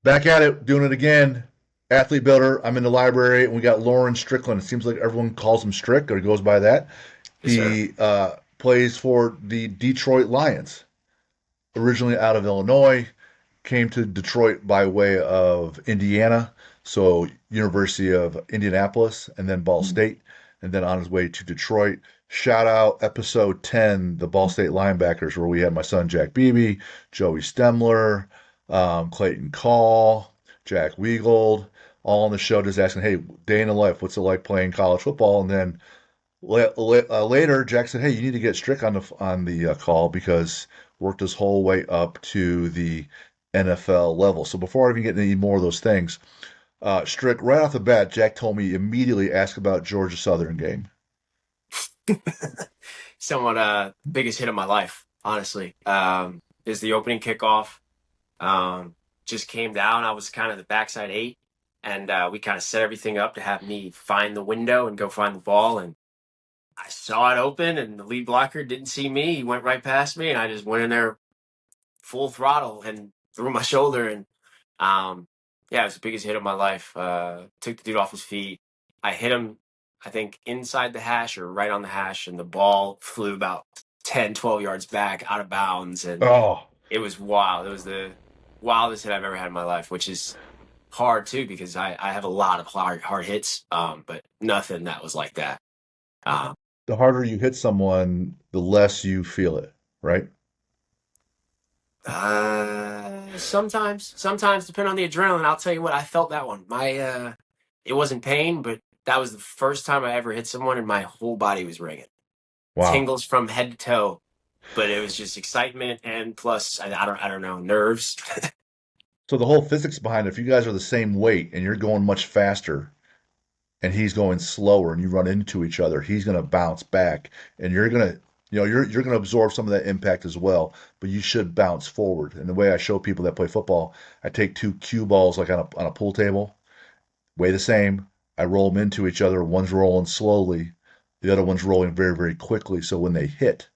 Back at it, doing it again. Athlete builder. I'm in the library, and we got Loren Strickland. It seems like everyone calls him Strick or goes by that. Yes, sir. He plays for the Detroit Lions, originally out of Illinois, came to Detroit by way of Indiana, so University of Indianapolis, and then Ball State, and then on his way to Detroit. Shout out episode 10, the Ball State linebackers, where we had my son Jack Beebe, Joey Stemler, Clayton Call, Jack Weagold, all on the show just asking, hey, day in the life, what's it like playing college football? And then later, Jack said, "Hey, you need to get Strick on the call because worked his whole way up to the NFL level." So before I even get into any more of those things, Strick, right off the bat, Jack told me immediately ask about Georgia Southern game. Somewhat biggest hit of my life, honestly. Is the opening kickoff. Just came down. I was kind of the backside eight, and we kind of set everything up to have me find the window and go find the ball. And I saw it open, and the lead blocker didn't see me. He went right past me, and I just went in there full throttle and threw my shoulder. And yeah, it was the biggest hit of my life. Took the dude off his feet. I hit him, I think, inside the hash or right on the hash, and the ball flew about 10, 12 yards back out of bounds. And Oh, it was wild. It was the wildest hit I've ever had in my life, which is hard too because I have a lot of hard hits, but nothing that was like that. Um, the harder you hit someone, the less you feel it, right? sometimes depending on the adrenaline, I'll tell you what, I felt that one. It wasn't pain, but that was the first time I ever hit someone and my whole body was ringing. Wow. Tingles from head to toe, but it was just excitement and plus, I don't know, nerves. So the whole physics behind it, if you guys are the same weight and you're going much faster and he's going slower and you run into each other, he's going to bounce back and you're going to you're going to absorb some of that impact as well, but you should bounce forward. And the way I show people that play football, I take two cue balls like on a pool table, weigh the same. I roll them into each other. One's rolling slowly, the other one's rolling very, very quickly. So when they hit,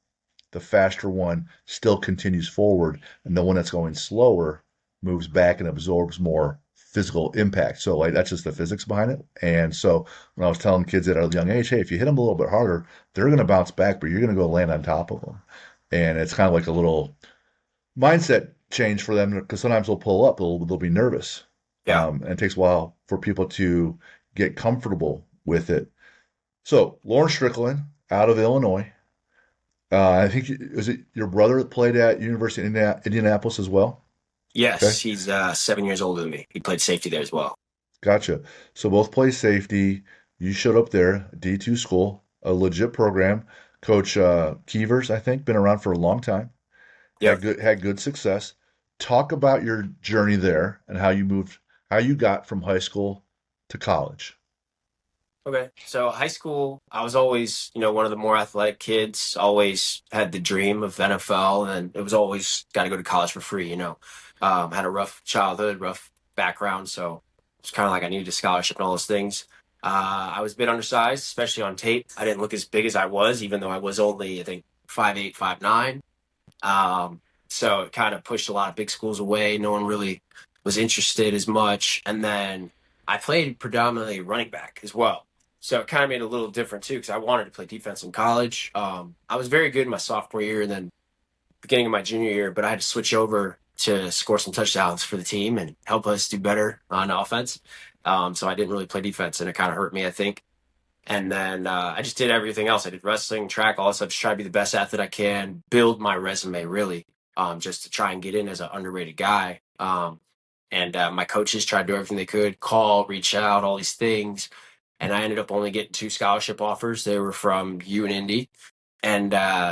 the faster one still continues forward, and the one that's going slower moves back and absorbs more physical impact. So like that's just the physics behind it. And so when I was telling kids at a young age, hey, if you hit them a little bit harder, they're going to bounce back, but you're going to go land on top of them. And it's kind of like a little mindset change for them because sometimes they'll pull up, they'll be nervous, Yeah. and it takes a while for people to get comfortable with it. So Lauren Strickland out of Illinois. I think is it your brother that played at University of Indianapolis as well? Okay, Yes, he's 7 years older than me. He played safety there as well. gotcha. So both play safety. You showed up there, D2 school, a legit program. Coach Keevers, I think, been around for a long time. Yep. Had good success. Talk about your journey there and how you got from high school to college. Okay. So high school, I was always, one of the more athletic kids, always had the dream of NFL, and it was always got to go to college for free. Had a rough childhood, rough background, so it's kind of like I needed a scholarship and all those things. I was a bit undersized, especially on tape. I didn't look as big as I was, even though I was only, I think, 5'8", 5'9". So it kind of pushed a lot of big schools away. No one really was interested as much. And then I played predominantly running back as well. So it kind of made it a little different too, because I wanted to play defense in college. I was very good in my sophomore year and then beginning of my junior year, but I had to switch over to score some touchdowns for the team and help us do better on offense. So I didn't really play defense, and it kind of hurt me, I think. And then I just did everything else. I did wrestling, track, all that stuff, just try to be the best athlete I can, build my resume really, just to try and get in as an underrated guy. And my coaches tried to do everything they could, call, reach out, all these things. And I ended up only getting two scholarship offers. They were from U and Indy and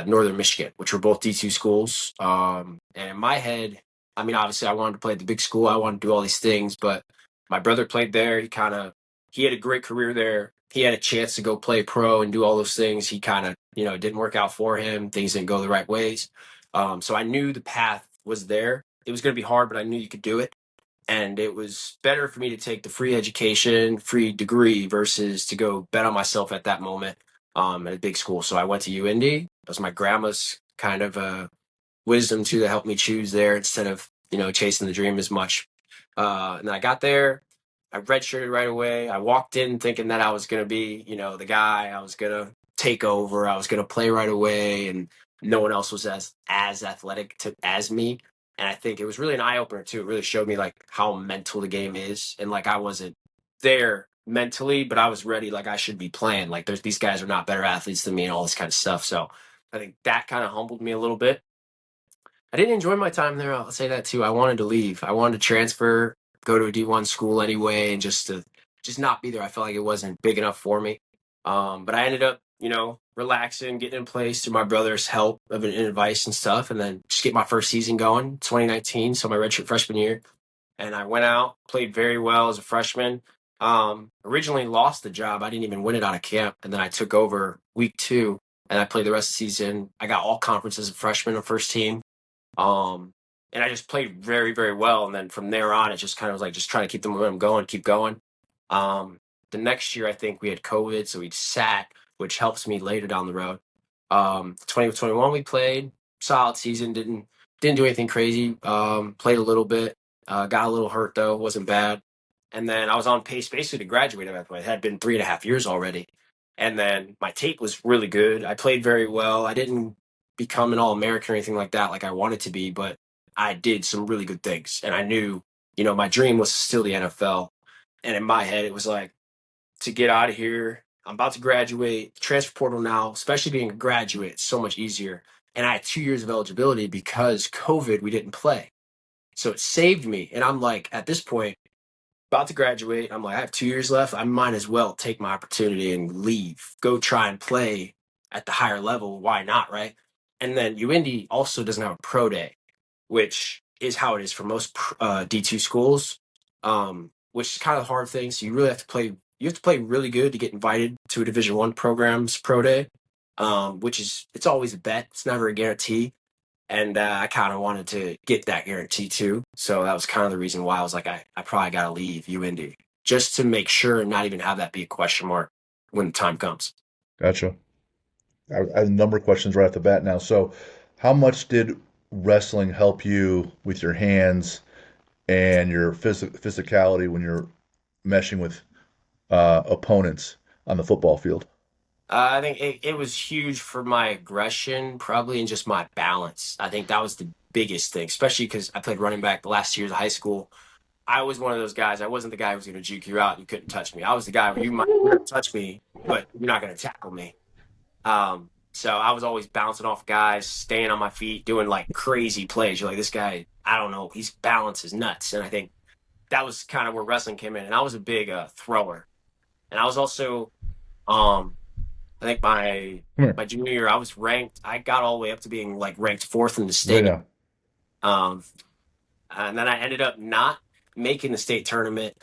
Northern Michigan, which were both D2 schools. And in my head, I mean, obviously I wanted to play at the big school. I wanted to do all these things, but my brother played there. He had a great career there. He had a chance to go play pro and do all those things. He kind of, it didn't work out for him. Things didn't go the right ways. So I knew the path was there. It was going to be hard, but I knew you could do it. And it was better for me to take the free education, free degree versus to go bet on myself at that moment at a big school. So I went to UIndy. That was my grandma's kind of wisdom too that helped me choose there instead of chasing the dream as much. And then I got there. I redshirted right away. I walked in thinking that I was going to be, the guy. I was going to take over. I was going to play right away, and no one else was as athletic as me. And I think it was really an eye opener too. It really showed me like how mental the game is, and like I wasn't there mentally, but I was ready. Like I should be playing. Like there's these guys are not better athletes than me, and all this kind of stuff. So I think that kind of humbled me a little bit. I didn't enjoy my time there. I'll say that too. I wanted to leave. I wanted to transfer, go to a D1 school anyway, and just not be there. I felt like it wasn't big enough for me. But I ended up, relaxing, getting in place through my brother's help and advice and stuff, and then just get my first season going, 2019, so my redshirt freshman year. And I went out, played very well as a freshman. Originally lost the job. I didn't even win it out of camp, and then I took over week 2, and I played the rest of the season. I got all conference as a freshman on first team. Um, and I just played very, very well. And then from there on, it just kind of was like just trying to keep the momentum going, keep going. Um, the next year, I think we had COVID, so we sat, which helps me later down the road. 2021, we played solid season. Didn't do anything crazy. Played a little bit. Got a little hurt though. Wasn't bad. And then I was on pace basically to graduate at that point. It had been 3.5 years already. And then my tape was really good. I played very well. I didn't become an All-American or anything like I wanted to be, but I did some really good things. And I knew, my dream was still the NFL. And in my head, it was like to get out of here. I'm about to graduate, transfer portal now, especially being a graduate, it's so much easier. And I had 2 years of eligibility because COVID, we didn't play. So it saved me. And I'm like, at this point, about to graduate. I'm like, I have 2 years left. I might as well take my opportunity and leave, go try and play at the higher level. Why not, right? And then UIndy also doesn't have a pro day, which is how it is for most D2 schools, which is kind of the hard thing. So you really have to play. You have to play really good to get invited to a Division 1 program's pro day, which is it's always a bet. It's never a guarantee. And I kind of wanted to get that guarantee too. So that was kind of the reason why I was like, I probably got to leave UIndy just to make sure and not even have that be a question mark when the time comes. Gotcha. I have a number of questions right off the bat now. So, how much did wrestling help you with your hands and your physicality when you're meshing with opponents on the football field? I think it was huge for my aggression, probably, and just my balance. I think that was the biggest thing, especially because I played running back the last 2 years of high school. I was one of those guys. I wasn't the guy who was going to juke you out and you couldn't touch me. I was the guy where you're going to touch me, but you're not going to tackle me. So I was always bouncing off guys, staying on my feet, doing like crazy plays. You're like, this guy, I don't know, his balance is nuts. And I think that was kind of where wrestling came in. And I was a big thrower. And I was also, I think Come here. my junior year, I was ranked. I got all the way up to being like ranked fourth in the Lay state. down. Um, and then I ended up not making the state tournament,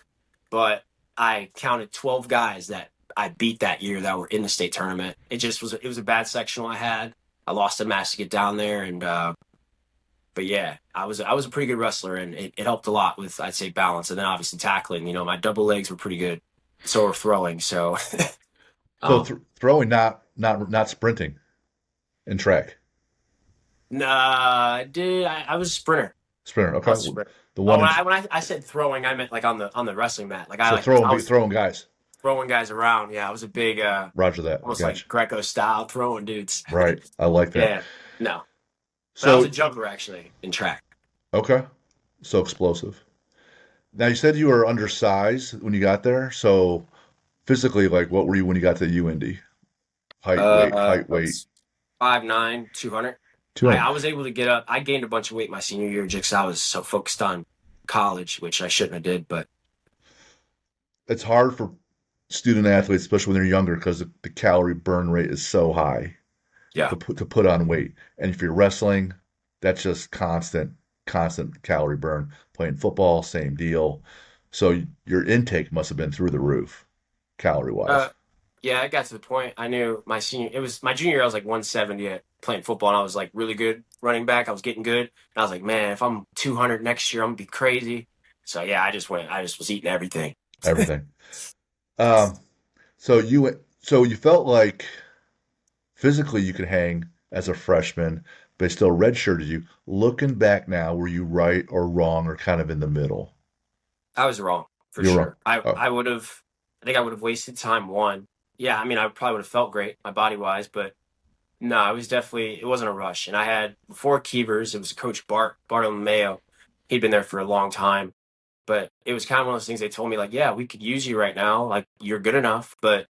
but I counted 12 guys that I beat that year that were in the state tournament. It was a bad sectional I had. I lost a match to get down there, and but yeah, I was a pretty good wrestler, and it helped a lot with I'd say balance, and then obviously tackling. My double legs were pretty good, so were throwing. So So um, throwing, not sprinting in track. nah, dude, I was a sprinter. Sprinter. I Okay. was a sprinter. The Oh, one when in. I said throwing, I meant like on the wrestling mat. Like So I was throwing guys. throwing guys around. Yeah, I was a big, Roger that. I almost got you. like Greco style throwing dudes. Right. I like that. Yeah, no, but I was a So juggler actually in track. okay. So explosive. Now you said you were undersized when you got there. So physically, like, what were you when you got to UND? Height, I weight, was 5'9", 200. I 200. was able to get up. I gained a bunch of weight my senior year just 'cause I was so focused on college, which I shouldn't have did. But It's hard for student athletes, especially when they're younger, because the calorie burn rate is so high yeah, to put on weight. And if you're wrestling, that's just constant calorie burn. Playing football, same deal. So your intake must have been through the roof, calorie uh, wise. yeah, I got to the point. I knew my senior. It was my junior year. I was like 170 at playing football, and I was like really good running back. I was getting good, and I was like, man, if I'm 200 next year, I'm gonna be crazy. So yeah, I just went. I just was eating everything. Everything. Um, so you felt like physically you could hang as a freshman, but they still redshirted you. Looking back now, were you right or wrong or kind of in the middle? I was wrong for You're wrong. sure. I Oh, I would have. I think I would have wasted time. One, yeah. I mean, I probably would have felt great, my body wise, but no, it was definitely it wasn't a rush. And I had before Keevers, it was Coach Bartolomeo. He'd been there for a long time, but it was kind of one of those things. They told me like, yeah, we could use you right now. Like you're good enough, but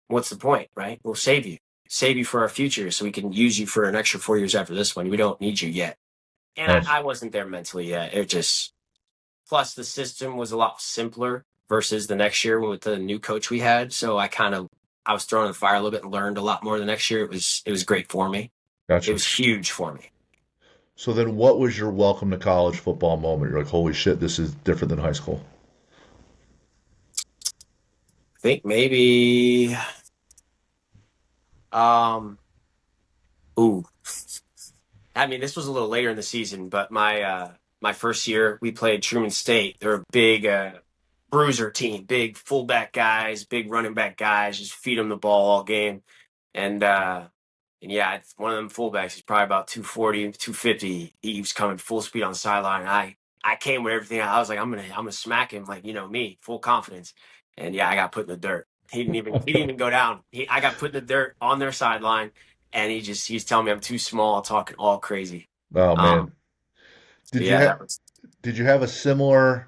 what's the point, right? We'll save you for our future, so we can use you for an extra 4 years after this one. We don't need you yet. And nice. I wasn't there mentally yet. It just plus the system was a lot simpler versus the next year with the new coach we had. So I was thrown in the fire a little bit and learned a lot more the next year. It was great for me. It Gotcha. was huge for me. So then, what was your welcome to college football moment? You're like, holy shit, this is different than high school. I think maybe um ooh. I mean, this was a little later in the season, but my first year we played Truman State. They're a big bruiser team, big fullback guys, big running back guys, just feed them the ball all game. And and yeah, it's one of them fullbacks. He's probably about 240, 250. He was coming full speed on the sideline. And I came with everything. I was like, I'm gonna smack him like, me, full confidence. And yeah, I got put in the dirt. He didn't even go down. I got put in the dirt on their sideline and he's telling me I'm too small, talking all crazy. Oh Um, man, so did you yeah, have that was did you have a similar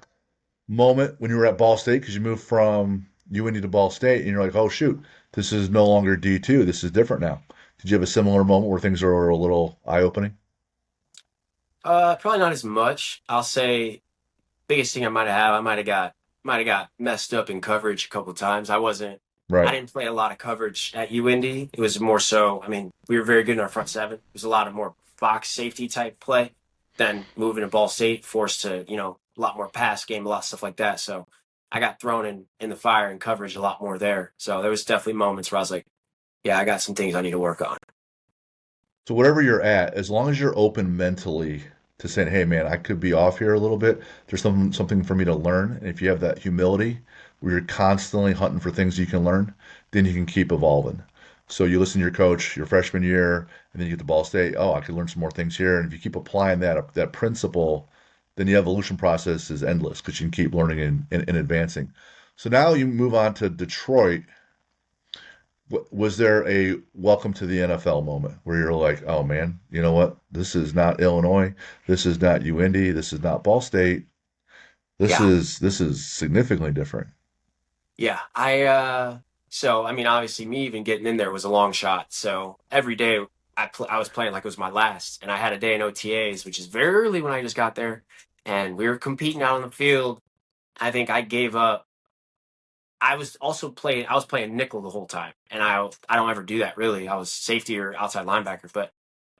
moment when you were at Ball State? Because you moved from UIndy to Ball State, and you're like, oh shoot, this is no longer D2. This is different now. Did you have a similar moment where things are a little eye-opening? probably not as much. I'll say biggest thing I might have got messed up in coverage a couple of times. I Right. didn't play a lot of coverage at UIndy. It was more so, I mean, we were very good in our front seven. It was a lot of more box safety type play than moving to Ball State, forced to, a lot more pass game, a lot of stuff like that. So I got thrown in the fire and coverage a lot more there. So there was definitely moments where I was like, yeah, I got some things I need to work on. So whatever you're at, as long as you're open mentally to saying, "Hey, man, I could be off here a little bit. There's something for me to learn." And if you have that humility, where you're constantly hunting for things you can learn, then you can keep evolving. So you listen to your coach your freshman year, and then you get to Ball State. Oh, I could learn some more things here. And if you keep applying that principle, then the evolution process is endless because you can keep learning and advancing. So now you move on to Detroit. Was there a welcome to the NFL moment where you're like, oh man, you know what? This is not Illinois. This is not UIndy. This is not Ball State. This Yeah. is this is significantly different. Yeah. So I mean obviously me even getting in there was a long shot. So every day I was playing like it was my last and I had a day in OTAs, which is very early when I just got there and we were competing out on the field. I think I gave up. I was playing nickel the whole time. And I don't ever do that really. I was safety or outside linebacker, but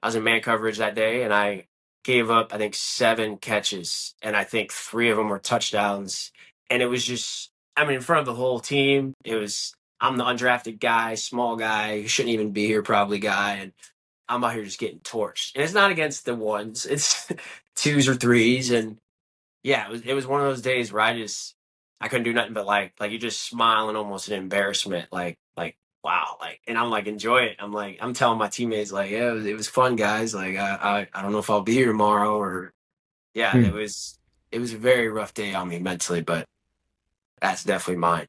I was in man coverage that day and I gave up I think 7 catches and I think 3 of them were touchdowns. And it was just I mean in front of the whole team, I'm the undrafted guy, small guy, who shouldn't even be here probably guy and I'm out here just getting torched. And it's not against the ones, it's twos or threes and yeah, it was one of those days where I couldn't do nothing but like you just smile and almost an embarrassment, like wow, like and I'm like enjoy it. I'm telling my teammates like yeah, it was fun, guys. Like I don't know if I'll be here tomorrow or yeah, Hmm. it was a very rough day on me mentally, but that's definitely mine.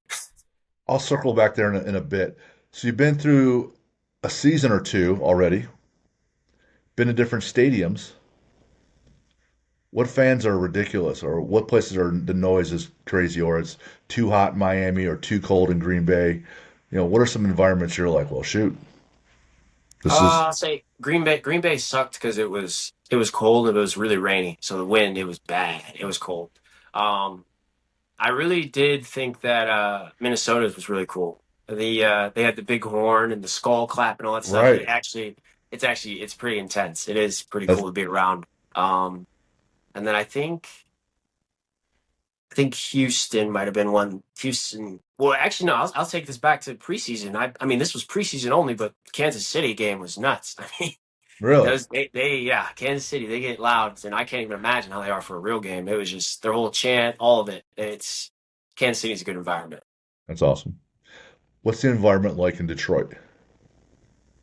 I'll circle back there in a bit. So you've been through a season or two already, been to different stadiums. What fans are ridiculous, or what places are the noise is crazy, or it's too hot in Miami or too cold in Green Bay? What are some environments you're like, well, shoot, this is I'll say Green Bay. Green Bay sucked because it was cold and it was really rainy, so the wind it was bad. It was cold. Um, I really did think that Minnesota's was really cool. They had the big horn and the skull clap and all that stuff. right. It's pretty intense. It is pretty That's cool to be around. And then I think Houston might have been one. Houston. Well, actually, no. I'll take this back to preseason. I mean, this was preseason only, but Kansas City game was nuts. I mean, really yeah, Kansas City they get loud, and I can't even imagine how they are for a real game. It was just their whole chant, all of it. It's Kansas City's a good environment. that's awesome. What's the environment like in Detroit?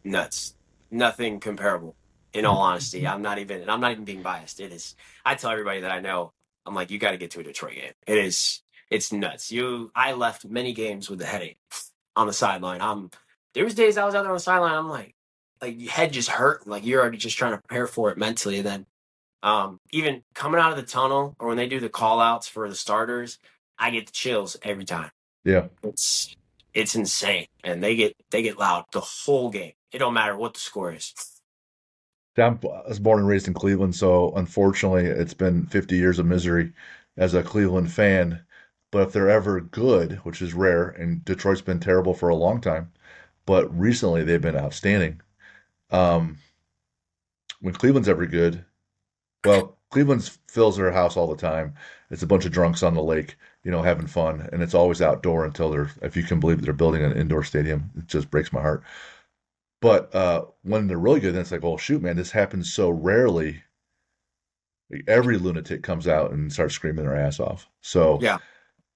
Nuts. Nothing comparable. In all honesty, I'm not even being biased. It is. I tell everybody that I know, I'm like, you got to get to a Detroit game. It is. It's nuts. I left many games with a headache on the sideline. There was days I was out there on the sideline. I'm like your head just hurt. Like you're already just trying to prepare for it mentally. And then even coming out of the tunnel or when they do the call outs for the starters, I get the chills every time. Yeah. It's it's insane, and they get loud the whole game. It don't matter what the score is. I was born and raised in Cleveland, so unfortunately, it's been 50 years of misery as a Cleveland fan. But if they're ever good, which is rare, and Detroit's been terrible for a long time, but recently they've been outstanding. Um, when Cleveland's ever good, well, Cleveland fills their house all the time. It's a bunch of drunks on the lake, having fun, and it's always outdoor until if you can believe they're building an indoor stadium. It just breaks my heart. But when they're really good, then it's like, oh shoot, man, this happens so rarely. Like, every lunatic comes out and starts screaming their ass off. So Yeah,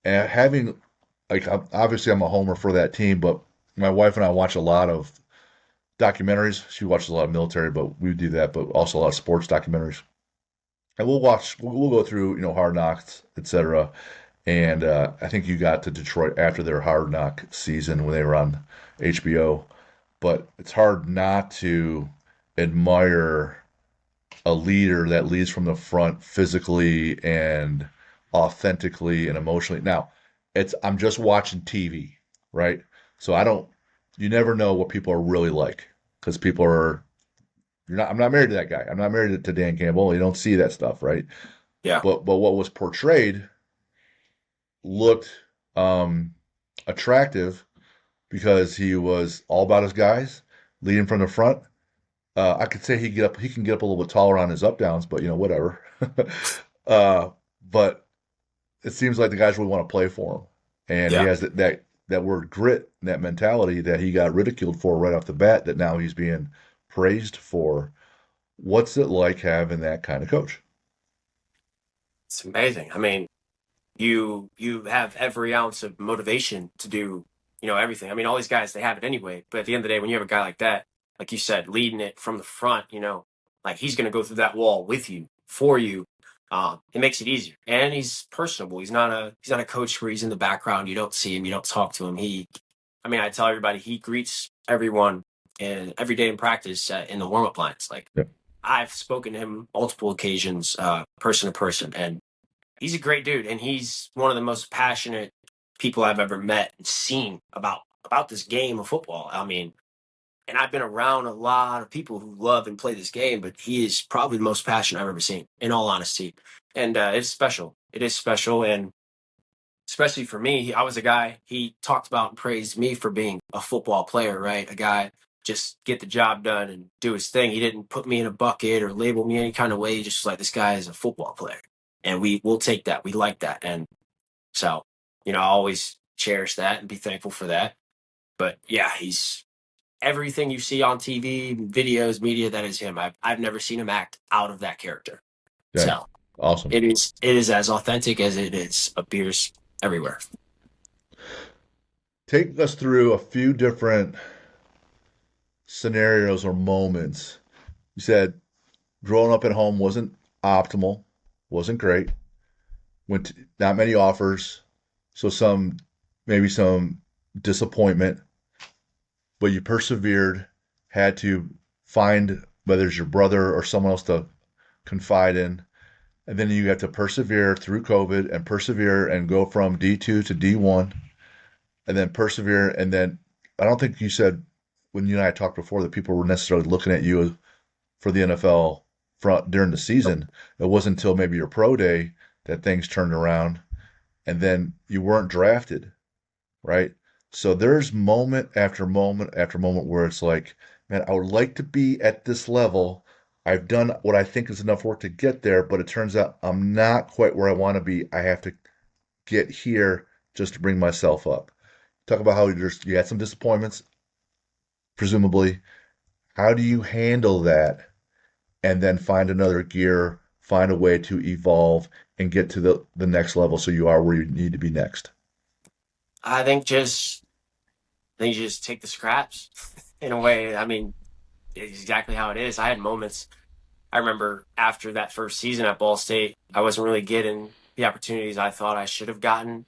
having like obviously I'm a homer for that team, but my wife and I watch a lot of documentaries. She watches a lot of military, but we do that, but also a lot of sports documentaries. And we'll go through, Hard Knocks, etc. And I think you got to Detroit after their Hard Knock season when they were on HBO. But it's hard not to admire a leader that leads from the front physically and authentically and emotionally. Now, I'm just watching TV, right? So you never know what people are really like because I'm not married to that guy. I'm not married to Dan Campbell. You don't see that stuff, right? yeah. But what was portrayed looked um, attractive because he was all about his guys, leading from the front. I could say he can get up a little bit taller on his up downs, but whatever. uh, but it seems like the guys really want to play for him, and he Yeah. has that word grit, and that mentality that he got ridiculed for right off the bat. That now he's being praised for. What's it like having that kind of coach? It's amazing. I mean, you have every ounce of motivation to do, everything. I mean, all these guys they have it anyway, but at the end of the day, when you have a guy like that, like you said, leading it from the front, like he's going to go through that wall with you, for you. It makes it easier, and he's personable. He's not a coach where he's in the background. You don't see him, you don't talk to him. I mean, I tell everybody he greets everyone and every day in practice in the warm up lines. Like Yeah, I've spoken to him multiple occasions, person to person, and he's a great dude, and he's one of the most passionate people I've ever met and seen about this game of football. I mean, and I've been around a lot of people who love and play this game, but he is probably the most passionate I've ever seen, in all honesty. And it's special. It is special, and especially for me, I was a guy. He talked about and praised me for being a football player, right? A guy just get the job done and do his thing. He didn't put me in a bucket or label me any kind of way. He just like this guy is a football player, and we'll take that. We like that, and so I always cherish that and be thankful for that. But yeah, he's everything you see on TV, videos, media. That is him. I've never seen him act out of that character. nice, So awesome. it is as authentic as it is appears everywhere. Take us through a few different scenarios or moments. You said growing up at home wasn't optimal, wasn't great. Not many offers, so maybe some disappointment, but you persevered, had to find whether it's your brother or someone else to confide in, and then you got to persevere through COVID and persevere and go from D2 to D1, and then persevere, and then I don't think you said when you and I talked before that people were necessarily looking at you for the NFL front during the season. It wasn't until maybe your pro day that things turned around, and then you weren't drafted, right? So there's moment after moment after moment where it's like, man, I would like to be at this level. I've done what I think is enough work to get there, but it turns out I'm not quite where I want to be. I have to get here just to bring myself up. Talk about how you had some disappointments, presumably. How do you handle that and then find another gear, find a way to evolve and get to the next level so you are where you need to be next? I think just you just take the scraps in a way. I mean, it's exactly how it is. I had moments. I remember after that first season at Ball State, I wasn't really getting the opportunities I thought I should have gotten.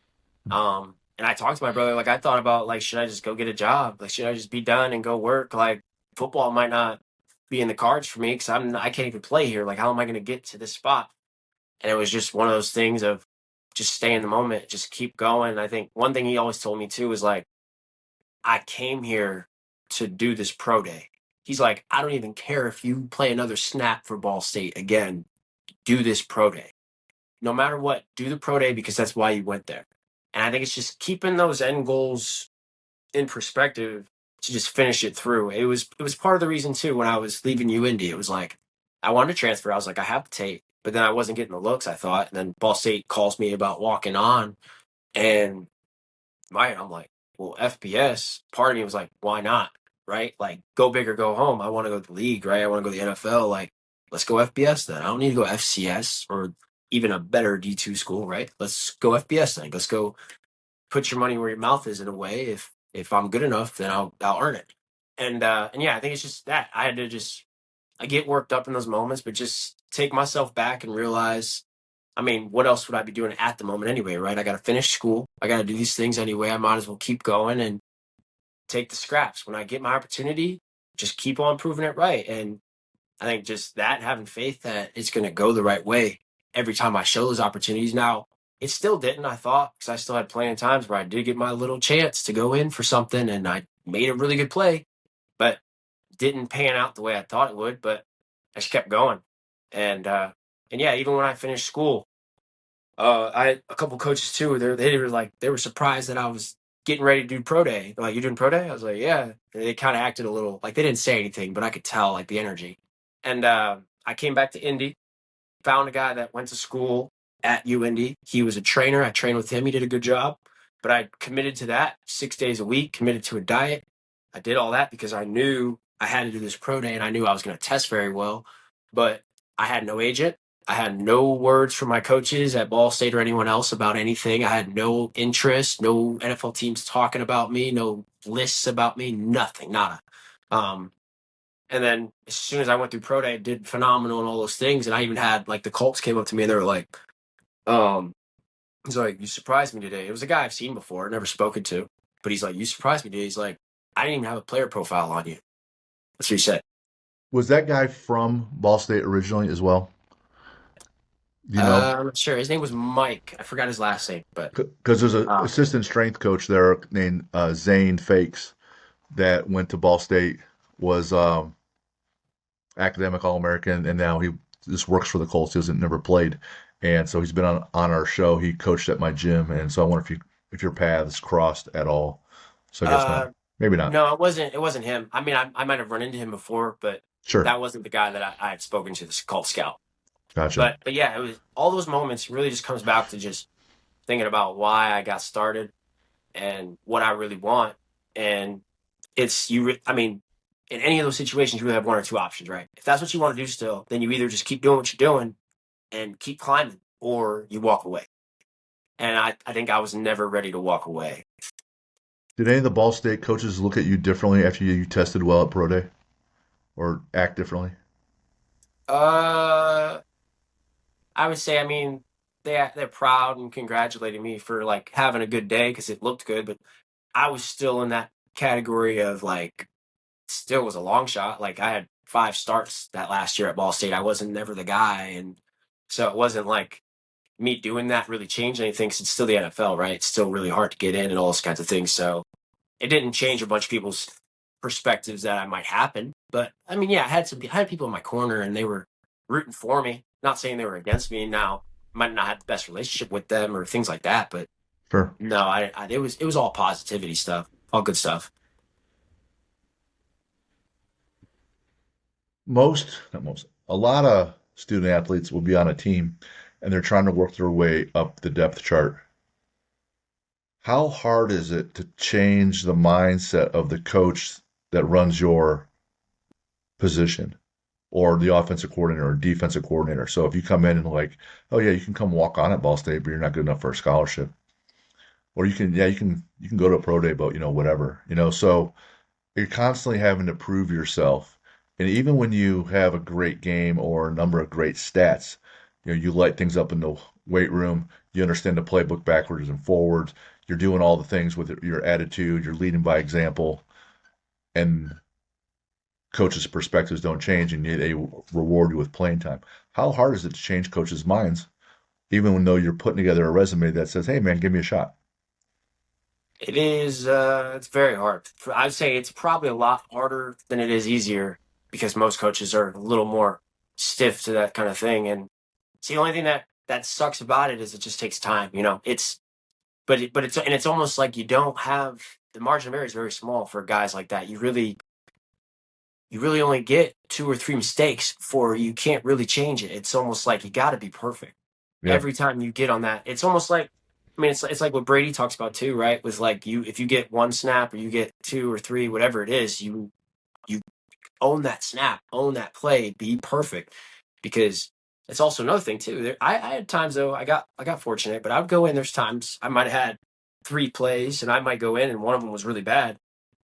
And I talked to my brother, like I thought about like, should I just go get a job? Like, should I just be done and go work? Like, football might not be in the cards for me because I can't even play here. Like, how am I going to get to this spot? And it was just one of those things of just stay in the moment, just keep going. I think one thing he always told me too is like, I came here to do this pro day. He's like, I don't even care if you play another snap for Ball State again. Do this pro day. No matter what, do the pro day because that's why you went there. And I think it's just keeping those end goals in perspective to just finish it through. It was part of the reason too when I was leaving UIndy. It was like I wanted to transfer. I was like, I have the tape, but then I wasn't getting the looks I thought. And then Ball State calls me about walking on, and I'm like, well, FBS. Part of me was like, why not? Right? Like, go big or go home. I want to go to the league, right? I want to go to the NFL. Like, let's go FBS then. I don't need to go FCS or even a better D2 school, right? Let's go FBS then. Let's go put your money where your mouth is in a way. If I'm good enough, then I'll earn it. And yeah, I think it's just that I had to just I get worked up in those moments, but just take myself back and realize, I mean, what else would I be doing at the moment anyway, right? I got to finish school. I got to do these things anyway. I might as well keep going and take the scraps. When I get my opportunity, just keep on proving it right. And I think just that having faith that it's going to go the right way every time I show those opportunities. Now, it still didn't, I thought, because I still had plenty of times where I did get my little chance to go in for something and I made a really good play, but didn't pan out the way I thought it would. But I just kept going. And yeah, even when I finished school, I had a couple coaches too. They were surprised that I was getting ready to do pro day. They're like, "You doing pro day?" I was like, "Yeah." And they kind of acted a little like they didn't say anything, but I could tell like the energy. And I came back to Indy, found a guy that went to school at UIndy. He was a trainer. I trained with him. He did a good job. But I committed to that 6 days a week, committed to a diet. I did all that because I knew I had to do this pro day and I knew I was going to test very well. But I had no agent. I had no words from my coaches at Ball State or anyone else about anything. I had no interest, no NFL teams talking about me, no lists about me, nothing, nada. Um, and then as soon as I went through pro day, I did phenomenal and all those things. And I even had like the Colts came up to me and they were like, um, he's like, "You surprised me today." It was a guy I've seen before, never spoken to, but he's like, "You surprised me today." He's like, "I didn't even have a player profile on you." That's what he said. Was that guy from Ball State originally as well? Do you know? I'm not sure. His name was Mike. I forgot his last name, but Because there's an uh, assistant strength coach there named Zane Fakes that went to Ball State, was academic All-American, and now he just works for the Colts. He hasn't never played, and so he's been on our show. He coached at my gym, and so I wonder if your paths crossed at all. So I guess not. uh, Maybe not. no, it wasn't him. I mean, I might have run into him before, but Sure. that wasn't the guy that I had spoken to. This call scout. Gotcha. But yeah, it was all those moments. Really, just comes back to just thinking about why I got started and what I really want. And it's you. I mean, in any of those situations, you really have one or two options, right? If that's what you want to do still, then you either just keep doing what you're doing and keep climbing, or you walk away. And I think I was never ready to walk away. Did any of the Ball State coaches look at you differently after you tested well at Pro Day or act differently? Uh, I would say, I mean, they're proud and congratulating me for like having a good day because it looked good, but I was still in that category of like still was a long shot. Like I had 5 starts that last year at Ball State. I wasn't never the guy, and so it wasn't like me doing that really changed anything. Cause it's still the NFL, right? It's still really hard to get in and all those kinds of things. So it didn't change a bunch of people's perspectives that I might happen. But I mean, yeah, I had people in my corner and they were rooting for me. Not saying they were against me. Now I might not have the best relationship with them or things like that, but Sure. no, it was all positivity stuff, all good stuff. Not most, a lot of student athletes will be on a team and they're trying to work their way up the depth chart. How hard is it to change the mindset of the coach that runs your position or the offensive coordinator or defensive coordinator? So if you come in and like, oh yeah, you can come walk on at Ball State, but you're not good enough for a scholarship. Or you can go to a pro day, but whatever. So you're constantly having to prove yourself. And even when you have a great game or a number of great stats, you light things up in the weight room. You understand the playbook backwards and forwards. you're doing all the things with your attitude, you're leading by example, and coaches' perspectives don't change, and they reward you with playing time. How hard is it to change coaches' minds, even though you're putting together a resume that says, "Hey, man, give me a shot"? It is, it's very hard. I'd say it's probably a lot harder than it is easier because most coaches are a little more stiff to that kind of thing. And it's the only thing that sucks about it is it just takes time, you know. It's almost like you don't have the margin of error is very small for guys like that. You really only get two or three mistakes for you can't really change it. It's almost like you got to be perfect Yeah, every time you get on that. It's almost like, I mean, it's like what Brady talks about too, right? With like you, if you get one snap or you get two or three, whatever it is, you own that snap, own that play, be perfect. Because it's also another thing too. I had times though, I got fortunate, but I would go in. There's times I might have had three plays, and I might go in, and one of them was really bad.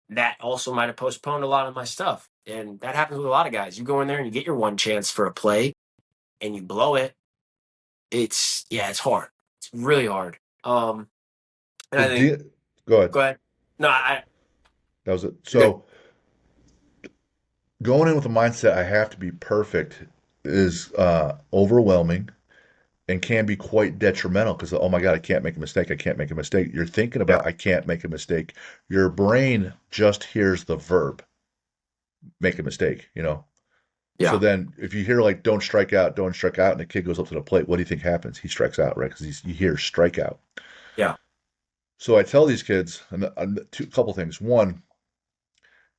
That also might have postponed a lot of my stuff, and that happens with a lot of guys. You go in there and you get your one chance for a play, and you blow it. It's hard. It's really hard. And the I think, deal. Go ahead. go ahead. No, I That was it. you're good. So going in with the mindset I have to be perfect is overwhelming and can be quite detrimental because, oh my God, I can't make a mistake. I can't make a mistake. You're thinking Yeah, about, I can't make a mistake. Your brain just hears the verb, make a mistake, you know? So yeah, then if you hear like, don't strike out, and the kid goes up to the plate, what do you think happens? He strikes out, right? Because you hear strikeout. yeah, So I tell these kids two couple things. One,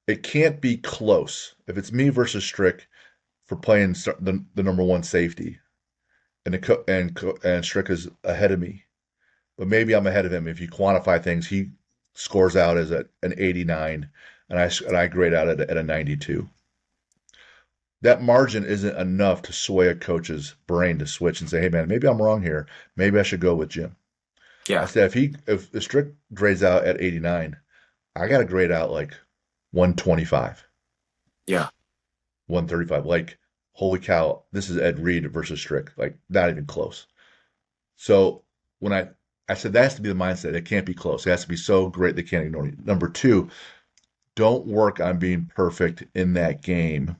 it can't be close. If it's me versus Strick for playing the number one safety, and Strick is ahead of me, but maybe I'm ahead of him. If you quantify things, he scores out as an 89, and I grade out at a 92. That margin isn't enough to sway a coach's brain to switch and say, "Hey, man, maybe I'm wrong here. Maybe I should go with Jim." I yeah, said, if Strick grades out at 89, I got to grade out like 125, yeah, 135. Like, holy cow, this is Ed Reed versus Strick. Like, not even close. So when I said that has to be the mindset. It can't be close. It has to be so great they can't ignore you. Number two, don't work on being perfect in that game.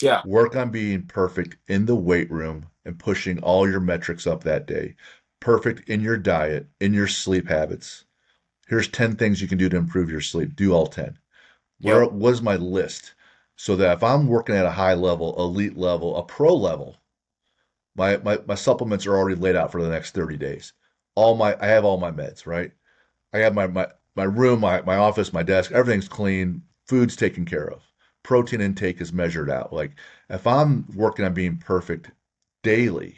yeah, Work on being perfect in the weight room and pushing all your metrics up that day. Perfect in your diet, in your sleep habits. Here's 10 things you can do to improve your sleep. Do all 10. Where yep, was my list? So that if I'm working at a high level, elite level, a pro level, my supplements are already laid out for the next 30 days. I have all my meds, right? I have my room, my office, my desk, everything's clean, food's taken care of. Protein intake is measured out. Like if I'm working on being perfect daily,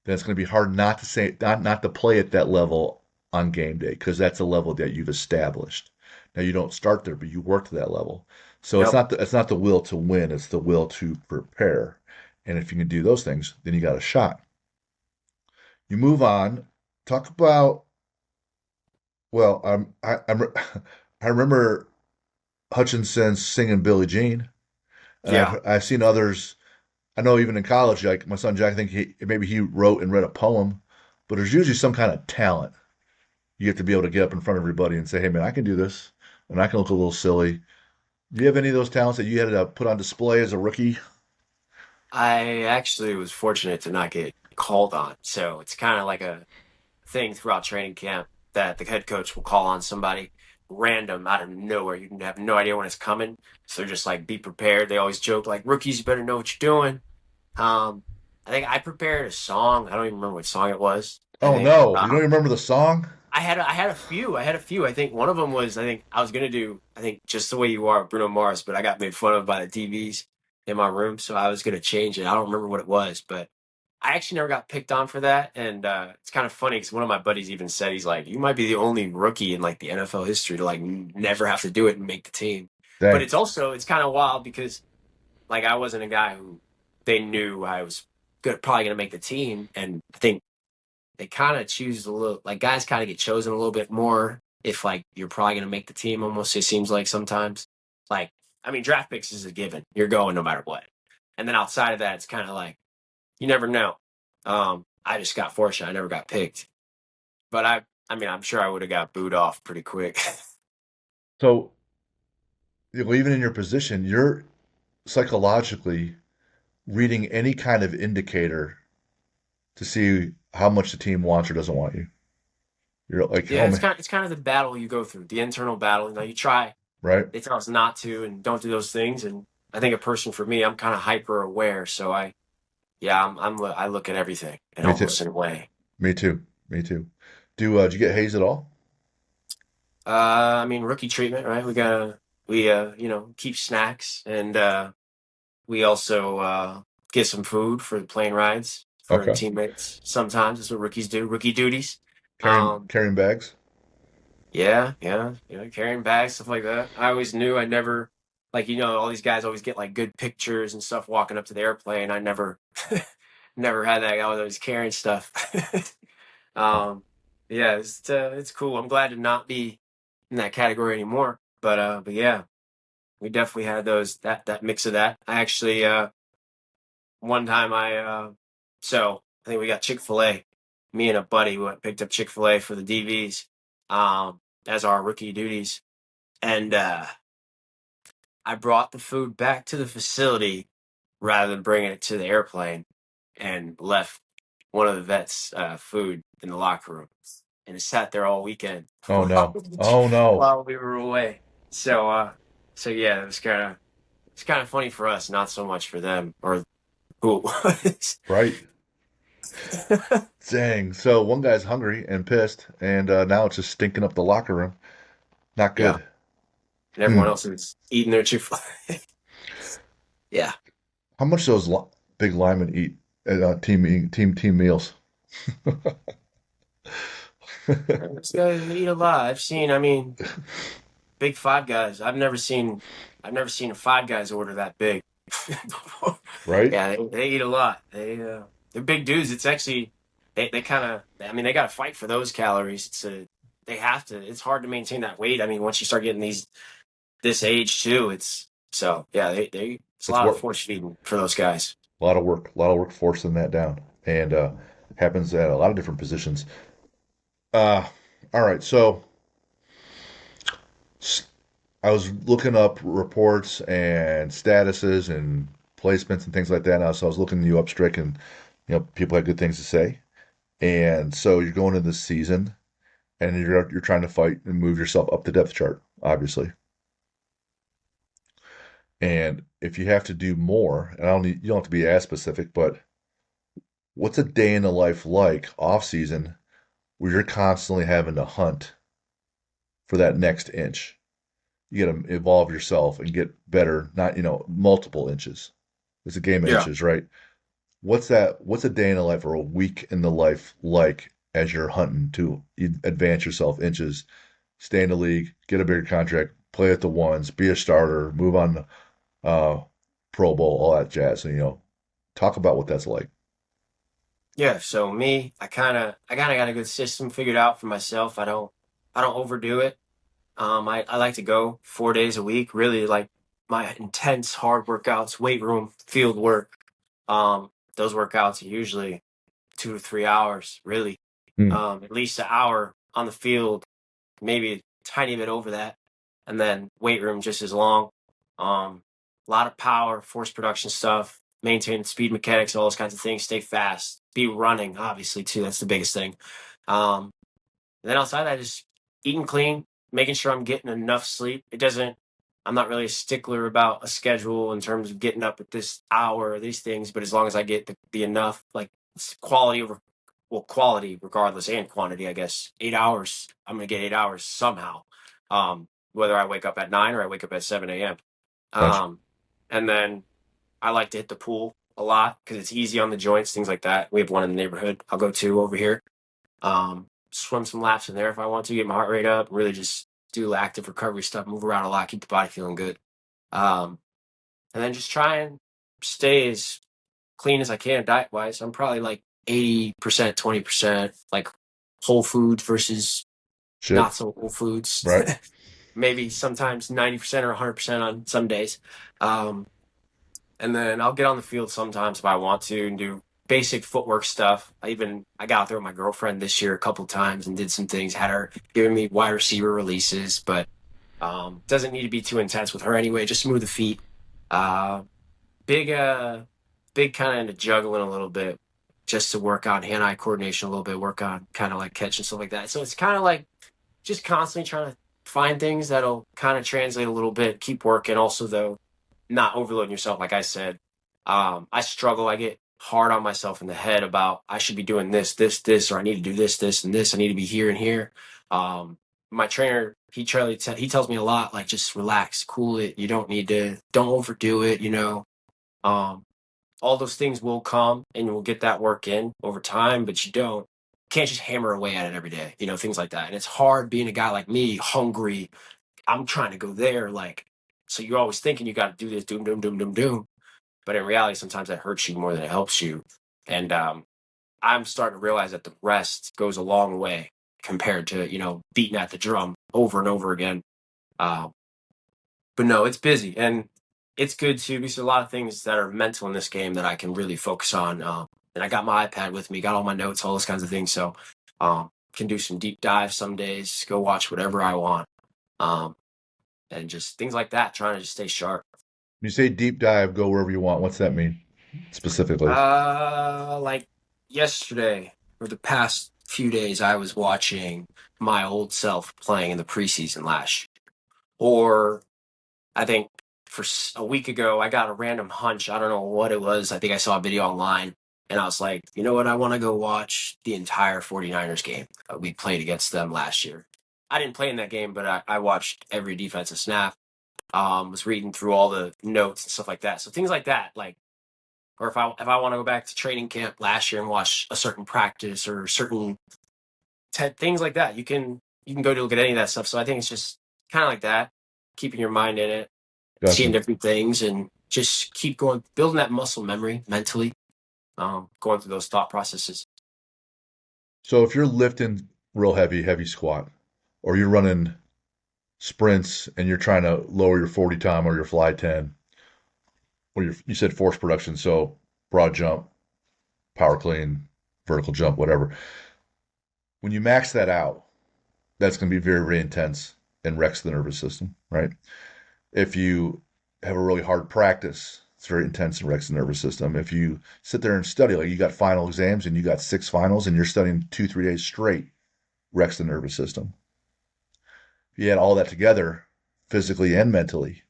then it's going to be hard not to say not to play at that level on game day because that's a level that you've established. Now you don't start there, but you work to that level. So yep. it's not the will to win, it's the will to prepare. And if you can do those things, then you got a shot. You move on. Talk about well, I remember Hutchinson singing Billie Jean, and Yeah, I've seen others. I know even in college, like my son Jack, I think maybe he wrote and read a poem, but there's usually some kind of talent. You have to be able to get up in front of everybody and say, "Hey, man, I can do this," and I can look a little silly. Do you have any of those talents that you had to put on display as a rookie? I actually was fortunate to not get called on, so it's kind of like a thing throughout training camp that the head coach will call on somebody random out of nowhere. You can have no idea when it's coming, so they're just like, be prepared. They always joke like, rookies, you better know what you're doing. Um, I think I prepared a song. I don't even remember what song it was. I Oh think. no, you don't even remember the song? I had a few. I had a few. I think one of them was, I think I was gonna do, I think, Just the Way You Are, Bruno Mars, but I got made fun of by the TVs in my room, so I was gonna change it. I don't remember what it was, but I actually never got picked on for that, and it's kind of funny because one of my buddies even said, he's like, "You might be the only rookie in like the NFL history to like never have to do it and make the team." But Dang. it's kind of wild because like I wasn't a guy who they knew I was probably gonna make the team, and I think they kind of choose a little, like guys kind of get chosen a little bit more if like you're probably going to make the team. Almost, it seems like sometimes, like, I mean, draft picks is a given, you're going no matter what. And then outside of that, it's kind of like you never know. I just got fortunate, I never got picked, but I mean, I'm sure I would have got booed off pretty quick. So, even in your position, you're psychologically reading any kind of indicator to see how much the team wants or doesn't want you. You're like, Yeah, oh man, it's kind of the battle you go through, the internal battle. You know, you try. right? They tell us not to and don't do those things. And I think a person for me, I'm kind of hyper aware. So yeah, I look at everything and Me too. almost in a way. Me too. Me too. Did you get hazed at all? I mean, rookie treatment, right? You know, keep snacks and we also get some food for the plane rides for Okay. teammates. Sometimes that's what rookies do, rookie duties. Carrying Um, carrying bags? yeah, carrying bags, stuff like that. I always knew I never, like, you know, all these guys always get like good pictures and stuff walking up to the airplane. I never, never had that. I was always carrying stuff. Oh, um, yeah, it's cool. I'm glad to not be in that category anymore. But yeah, we definitely had that mix of that. I actually, one time so I think we got Chick-fil-A. Me and a buddy went picked up Chick-fil-A for the DVs, as our rookie duties. And I brought the food back to the facility rather than bringing it to the airplane and left one of the vets' food in the locker room. And it sat there all weekend oh no. Oh no. while we were away. So yeah, it's kind of funny for us, not so much for them or who it was. Right. Dang. So one guy's hungry and pissed, and now it's just stinking up the locker room. Not Yeah, good. and everyone Hmm. else is eating their Chick-fil-A. Yeah. How much those big linemen eat at team meals? This guy eat a lot. I mean, big five guys. I've never seen a five guys order that big. before. Right? Yeah, they eat a lot. They're big dudes. It's actually they kind of. I mean, they got to fight for those calories. They have to. It's hard to maintain that weight. I mean, once you start getting this age too, it's so yeah. They it's a It's lot of work. force feeding for those guys. A lot of work. A lot of work forcing that down, and happens at a lot of different positions. Uh, all right. So I was looking up reports and statuses and placements and things like that. Now, so I was looking you up, Strick, and people had good things to say. And so you're going into this season, and you're trying to fight and move yourself up the depth chart, obviously. And if you have to do more, and you don't have to be as specific, but what's a day in the life like off season where you're constantly having to hunt for that next inch? You got to evolve yourself and get better, not, multiple inches. It's a game of Yeah. inches, right? What's a day in the life or a week in the life like as you're hunting to advance yourself inches, stay in the league, get a bigger contract, play at the ones, be a starter, move on, uh, Pro Bowl, all that jazz. And, talk about what that's like. Yeah, so me, I kind of got a good system figured out for myself. I don't overdo it. I like to go 4 days a week, really like my intense hard workouts, weight room, field work. Those workouts are usually 2 to 3 hours, really. Hmm. At least an hour on the field, maybe a tiny bit over that, and then weight room just as long. A lot of power, force production stuff, maintain speed mechanics, all those kinds of things. Stay fast, be running, obviously too. That's the biggest thing. Um, and then outside that, just eating clean, making sure I'm getting enough sleep. It doesn't. I'm not really a stickler about a schedule in terms of getting up at this hour or these things, but as long as I get the enough, like quality over, well, quality regardless and quantity, I guess. 8 hours. I'm gonna get 8 hours somehow. Whether I wake up at 9 or I wake up at 7 a.m. Gotcha. Um, and then I like to hit the pool a lot because it's easy on the joints, things like that. We have one in the neighborhood I'll go to over here. Swim some laps in there if I want to, get my heart rate up, really just do active recovery stuff, move around a lot, keep the body feeling good. Um, and then just try and stay as clean as I can diet wise. I'm probably like 80%, 20%, like whole foods versus not Shit. so whole foods. Right. Maybe sometimes 90% or 100% on some days. Um, and then I'll get on the field sometimes if I want to and do basic footwork stuff. I got out there with my girlfriend this year a couple times and did some things. Had her giving me wide receiver releases, but doesn't need to be too intense with her anyway. Just smooth the feet. Uh, big big kind of into juggling a little bit, just to work on hand-eye coordination a little bit, work on kind of like catch and stuff like that. So it's kind of like just constantly trying to find things that'll kind of translate a little bit, keep working. Also, though, not overloading yourself. Like I said, I struggle. I get hard on myself in the head about I should be doing this, or I need to do this, and this. I need to be here and here. Um, my trainer, he tells me a lot, like just relax, cool it. You don't overdo it. Um, all those things will come and you will get that work in over time, but can't just hammer away at it every day, things like that. And it's hard being a guy like me, hungry. I'm trying to go there. So you're always thinking you got to do this, doom, doom, doom, doom, doom. But in reality, sometimes that hurts you more than it helps you. And I'm starting to realize that the rest goes a long way compared to, beating at the drum over and over again. Um, but no, it's busy and it's good too because there's a lot of things that are mental in this game that I can really focus on. And I got my iPad with me, got all my notes, all those kinds of things. So can do some deep dives some days, go watch whatever I want, um, and just things like that. Trying to just stay sharp. When you say deep dive, go wherever you want. What's that mean specifically? Like yesterday or the past few days, I was watching my old self playing in the preseason last year, or I think a week ago, I got a random hunch. I don't know what it was. I think I saw a video online and I was like, you know what? I want to go watch the entire 49ers game. We played against them last year. I didn't play in that game, but I watched every defensive snap, was reading through all the notes and stuff like that. So things like that, like, or if I want to go back to training camp last year and watch a certain practice or certain things like that, you can go to look at any of that stuff. So I think it's just kind of like that, keeping your mind in it, seeing Gotcha. different things, and just keep going, building that muscle memory mentally, going through those thought processes. So if you're lifting real heavy, heavy squat, or you're running sprints and you're trying to lower your 40 time or your fly 10, or you said force production, so broad jump, power clean, vertical jump, whatever. When you max that out, that's going to be very, very intense and wrecks the nervous system, right? If you have a really hard practice, it's very intense and wrecks the nervous system. If you sit there and study, like you got final exams and you got six finals and you're studying 2, 3 days straight, wrecks the nervous system. If you add all that together, physically and mentally,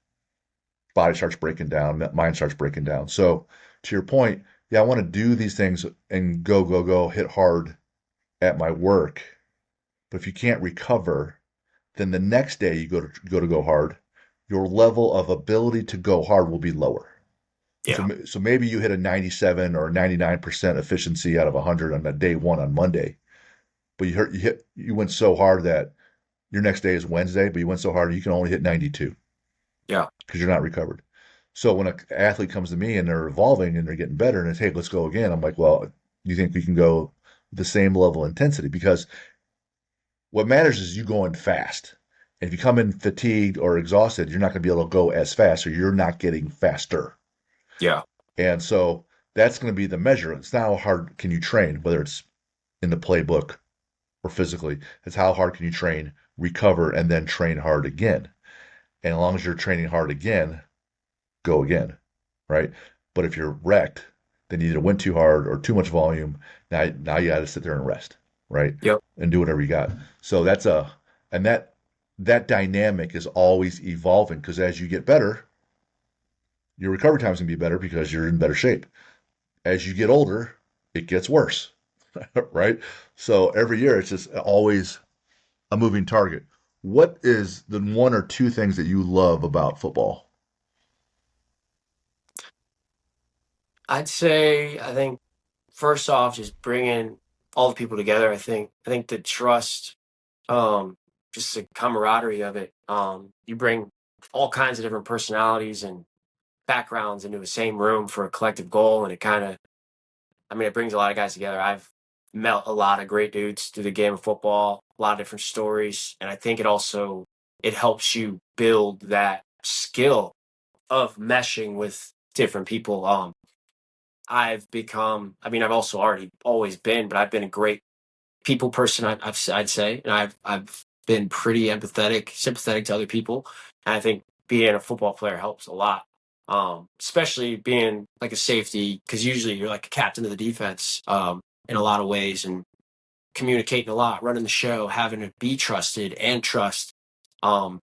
body starts breaking down, mind starts breaking down. So to your point, yeah, I want to do these things and go, go, go, hit hard at my work. But if you can't recover, then the next day you go hard, your level of ability to go hard will be lower. Yeah, So maybe you hit a 97 or 99% efficiency out of 100 on a day one on Monday, but you went so hard that your next day is Wednesday, but you went so hard you can only hit 92 yeah, because you're not recovered. So when an athlete comes to me and they're evolving and they're getting better and it's, hey, let's go again, I'm like, well, do you think we can go the same level of intensity? Because what matters is you going fast. And if you come in fatigued or exhausted, you're not going to be able to go as fast or you're not getting faster. yeah, And so that's going to be the measure. It's not how hard can you train, whether it's in the playbook or physically. It's how hard can you train, recover, and then train hard again. And as long as you're training hard again, go again, right? But if you're wrecked, then you either went too hard or too much volume. Now you got to sit there and rest, right? yep, And do whatever you got. So and that dynamic is always evolving because as you get better, your recovery time is going to be better because you're in better shape. As you get older, it gets worse, right? So every year it's just always a moving target. What is the one or two things that you love about football? I think first off, just bringing all the people together. I think the trust, um, just the camaraderie of it. You bring all kinds of different personalities and backgrounds into the same room for a collective goal, and it brings a lot of guys together. I've met a lot of great dudes through the game of football, a lot of different stories, and I think it helps you build that skill of meshing with different people. I've become, I mean, I've also already always been, but I've been a great people person. I'd say, and I've been pretty empathetic, sympathetic to other people. And I think being a football player helps a lot, especially being like a safety, because usually you're like a captain of the defense in a lot of ways, and communicating a lot, running the show, having to be trusted and trust, um,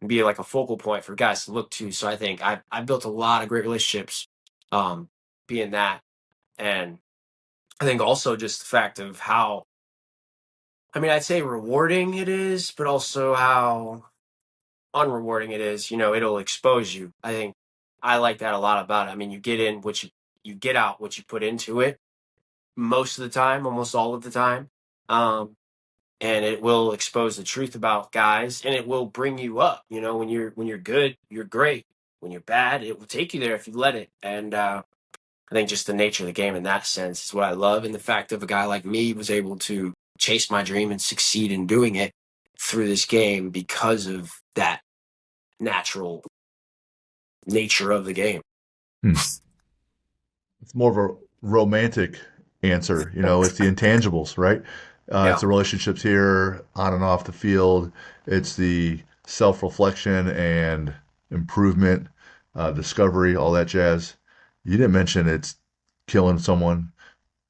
and be like a focal point for guys to look to. So I think I built a lot of great relationships, um, being that, and I think also just the fact of how, I mean, I'd say rewarding it is, but also how unrewarding it is. You know, it'll expose you. I think I like that a lot about it. I mean, you get in what you get out what you put into it most of the time, almost all of the time. Um, and it will expose the truth about guys, and it will bring you up. You know, when you're good, you're great. When you're bad, it will take you there if you let it. And I think just the nature of the game in that sense is what I love, and the fact of a guy like me was able to chase my dream and succeed in doing it through this game because of that natural nature of the game. Hmm. It's more of a romantic answer. It's the intangibles, right? It's Yeah, the relationships here on and off the field. It's the self-reflection and improvement, discovery, all that jazz. You didn't mention it's killing someone,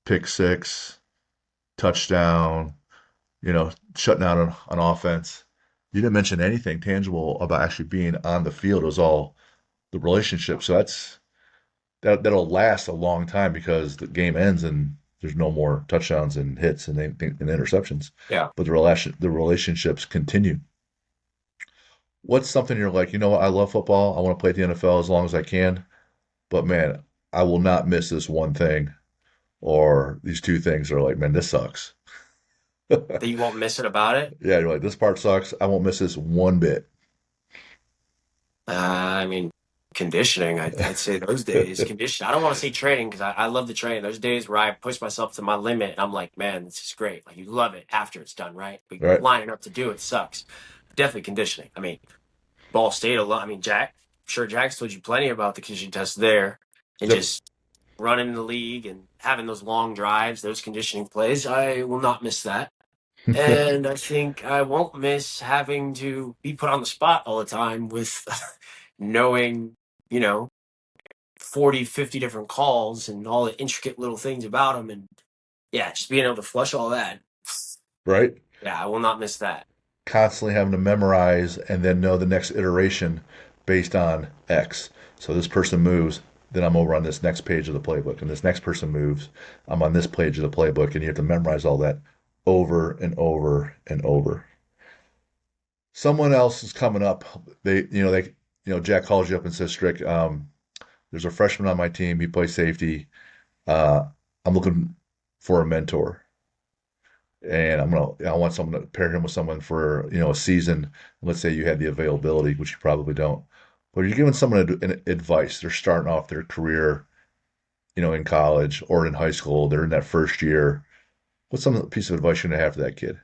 pick six, touchdown, shutting down on offense. You didn't mention anything tangible about actually being on the field. It was all the relationship. So that'll last a long time because the game ends and there's no more touchdowns and hits and interceptions. yeah. But the relationships continue. What's something you're like, what, I love football. I want to play at the NFL as long as I can, but man, I will not miss this one thing or these two things are like, man, this sucks. That you won't miss it about it. Yeah, you're like, this part sucks. I won't miss this one bit. I mean, conditioning. I'd say those days conditioning. I don't want to say training because I love the training. Those days where I push myself to my limit, and I'm like, man, this is great. Like you love it after it's done, right? But Right. lining up to do it sucks. Definitely conditioning. I mean, Ball State alone. I mean, Jack. I'm sure Jack's told you plenty about the conditioning test there, and Yep. just running the league and having those long drives, those conditioning plays. I will not miss that. And I think I won't miss having to be put on the spot all the time with knowing, you know, 40, 50 different calls and all the intricate little things about them. And yeah, just being able to flush all that. Right. Yeah, I will not miss that. Constantly having to memorize and then know the next iteration based on X. So this person moves, then I'm over on this next page of the playbook, and this next person moves, I'm on this page of the playbook, and you have to memorize all that over and over and over. Someone else is coming up. Jack calls you up and says, Strick, there's a freshman on my team. He plays safety. I'm looking for a mentor. And I want someone to pair him with someone for, a season. Let's say you had the availability, which you probably don't. But you're giving someone an advice. They're starting off their career, in college or in high school. They're in that first year. What's some piece of advice you're gonna have for that kid?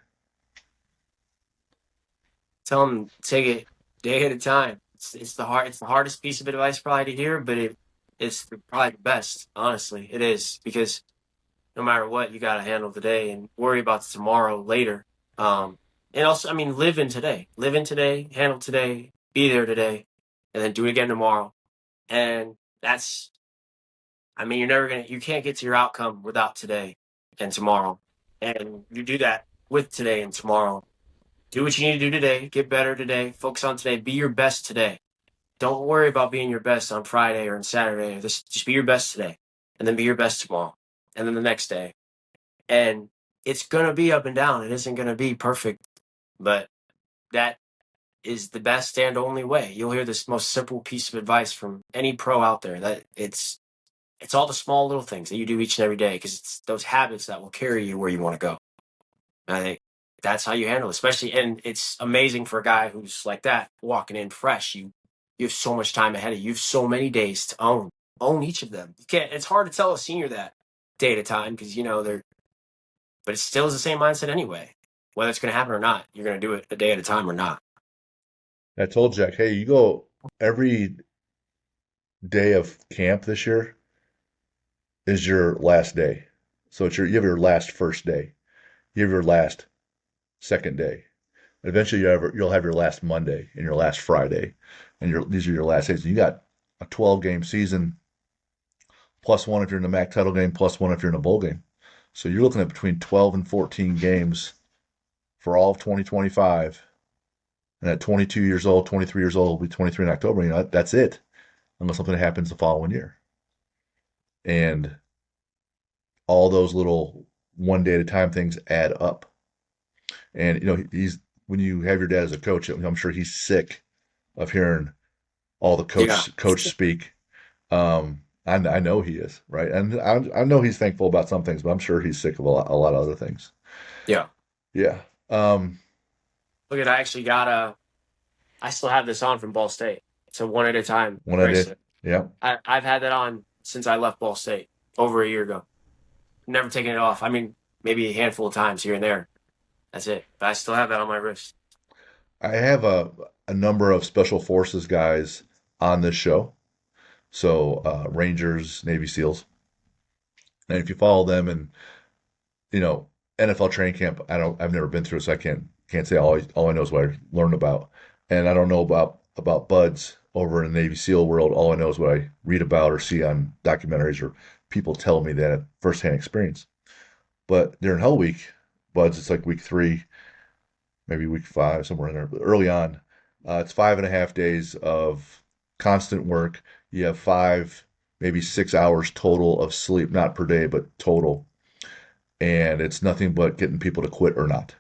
Tell them take it day at a time. It's the hardest piece of advice probably to hear, but it's probably the best. Honestly, it is because no matter what, you got to handle today and worry about tomorrow later. And also, I mean, live in today, handle today, be there today, and then do it again tomorrow. And that's, I mean, you can't get to your outcome without today and tomorrow. And you do that with today and tomorrow. Do what you need to do today, get better today, focus on today, be your best today. Don't worry about being your best on Friday or on Saturday. Just be your best today, and then be your best tomorrow, and then the next day. And it's going to be up and down. It isn't going to be perfect, but that is the best and only way. You'll hear this most simple piece of advice from any pro out there that it's all the small little things that you do each and every day because it's those habits that will carry you where you want to go. And I think that's how you handle it, especially and it's amazing for a guy who's like that walking in fresh. You have so much time ahead of you. You have so many days to own each of them. You can't. It's hard to tell a senior that day at a time because they're but it still is the same mindset anyway. Whether it's going to happen or not, you're going to do it a day at a time or not. I told Jack, hey, you go every day of camp this year. is your last day. So you have your last first day. You have your last second day. Eventually, you'll have your last Monday and your last Friday, and these are your last days. You got a 12 game season plus one if you're in the MAC title game, plus one if you're in a bowl game. So you're looking at between 12 and 14 games for all of 2025. And at 22 years old, 23 years old, will be 23 in October. That's it, unless something happens the following year. And all those little one day at a time things add up. And he's when you have your dad as a coach, I'm sure he's sick of hearing all the Yeah. coach speak. I know he is, right, and I know he's thankful about some things, but I'm sure he's sick of a lot of other things. Yeah. Yeah. Look at, I actually got I still have this on from Ball State. It's a one at a time When I did, bracelet. yeah, I've had that on since I left Ball State over a year ago. Never taken it off. I mean, maybe a handful of times here and there. That's it. But I still have that on my wrist. I have a number of special forces guys on this show. So Rangers, Navy SEALs, and if you follow them and you know NFL training camp, I've never been through it, so I can't say all I know is what I learned about, and I don't know about buds over in the Navy SEAL world. All I know is what I read about or see on documentaries or people tell me that firsthand experience. But during Hell Week, buds, it's like week 3, maybe week 5, somewhere in there. But early on, it's 5.5 days of constant work. You have 5, maybe 6 hours total of sleep, not per day, but total. And it's nothing but getting people to quit or not,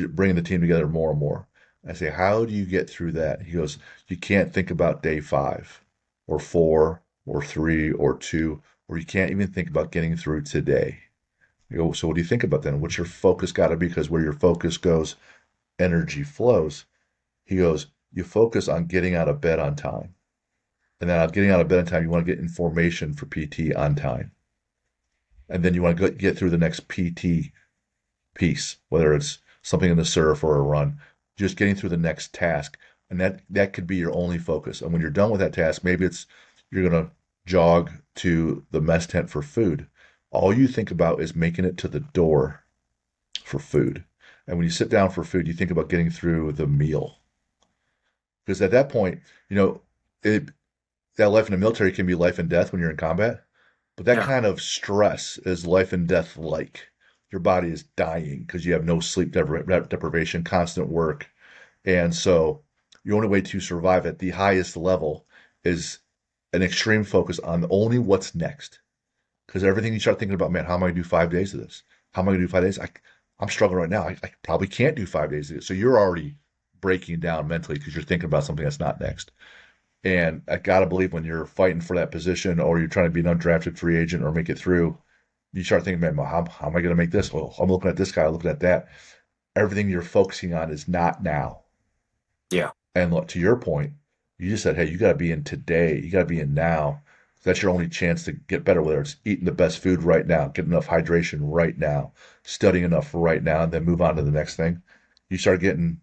bringing the team together more and more. I say, how do you get through that? He goes, you can't think about day 5 or 4 or 3 or 2, or you can't even think about getting through today. You go, so what do you think about then? What's your focus got to be? Because where your focus goes, energy flows. He goes, you focus on getting out of bed on time. And then getting out of bed on time, you want to get information for PT on time. And then you want to get through the next PT piece, whether it's something in the surf or a run, just getting through the next task. And that could be your only focus. And when you're done with that task, maybe it's you're going to jog to the mess tent for food. All you think about is making it to the door for food. And when you sit down for food, you think about getting through the meal. Because at that point, you know, it, that life in the military can be life and death when you're in combat, but that Yeah. kind of stress is life and death like. Your body is dying because you have no sleep deprivation, constant work. And so your only way to survive at the highest level is an extreme focus on only what's next. Because everything you start thinking about, man, how am I going to do 5 days of this? How am I going to do 5 days? I'm struggling right now. I probably can't do 5 days of this. So you're already breaking down mentally because you're thinking about something that's not next. And I gotta believe when you're fighting for that position or you're trying to be an undrafted free agent or make it through, you start thinking, man, how am I going to make this? Well, I'm looking at this guy, I'm looking at that. Everything you're focusing on is not now. Yeah. And look, to your point, you just said, hey, you got to be in today. You got to be in now. That's your only chance to get better, whether it's eating the best food right now, getting enough hydration right now, studying enough right now, and then move on to the next thing. You start getting,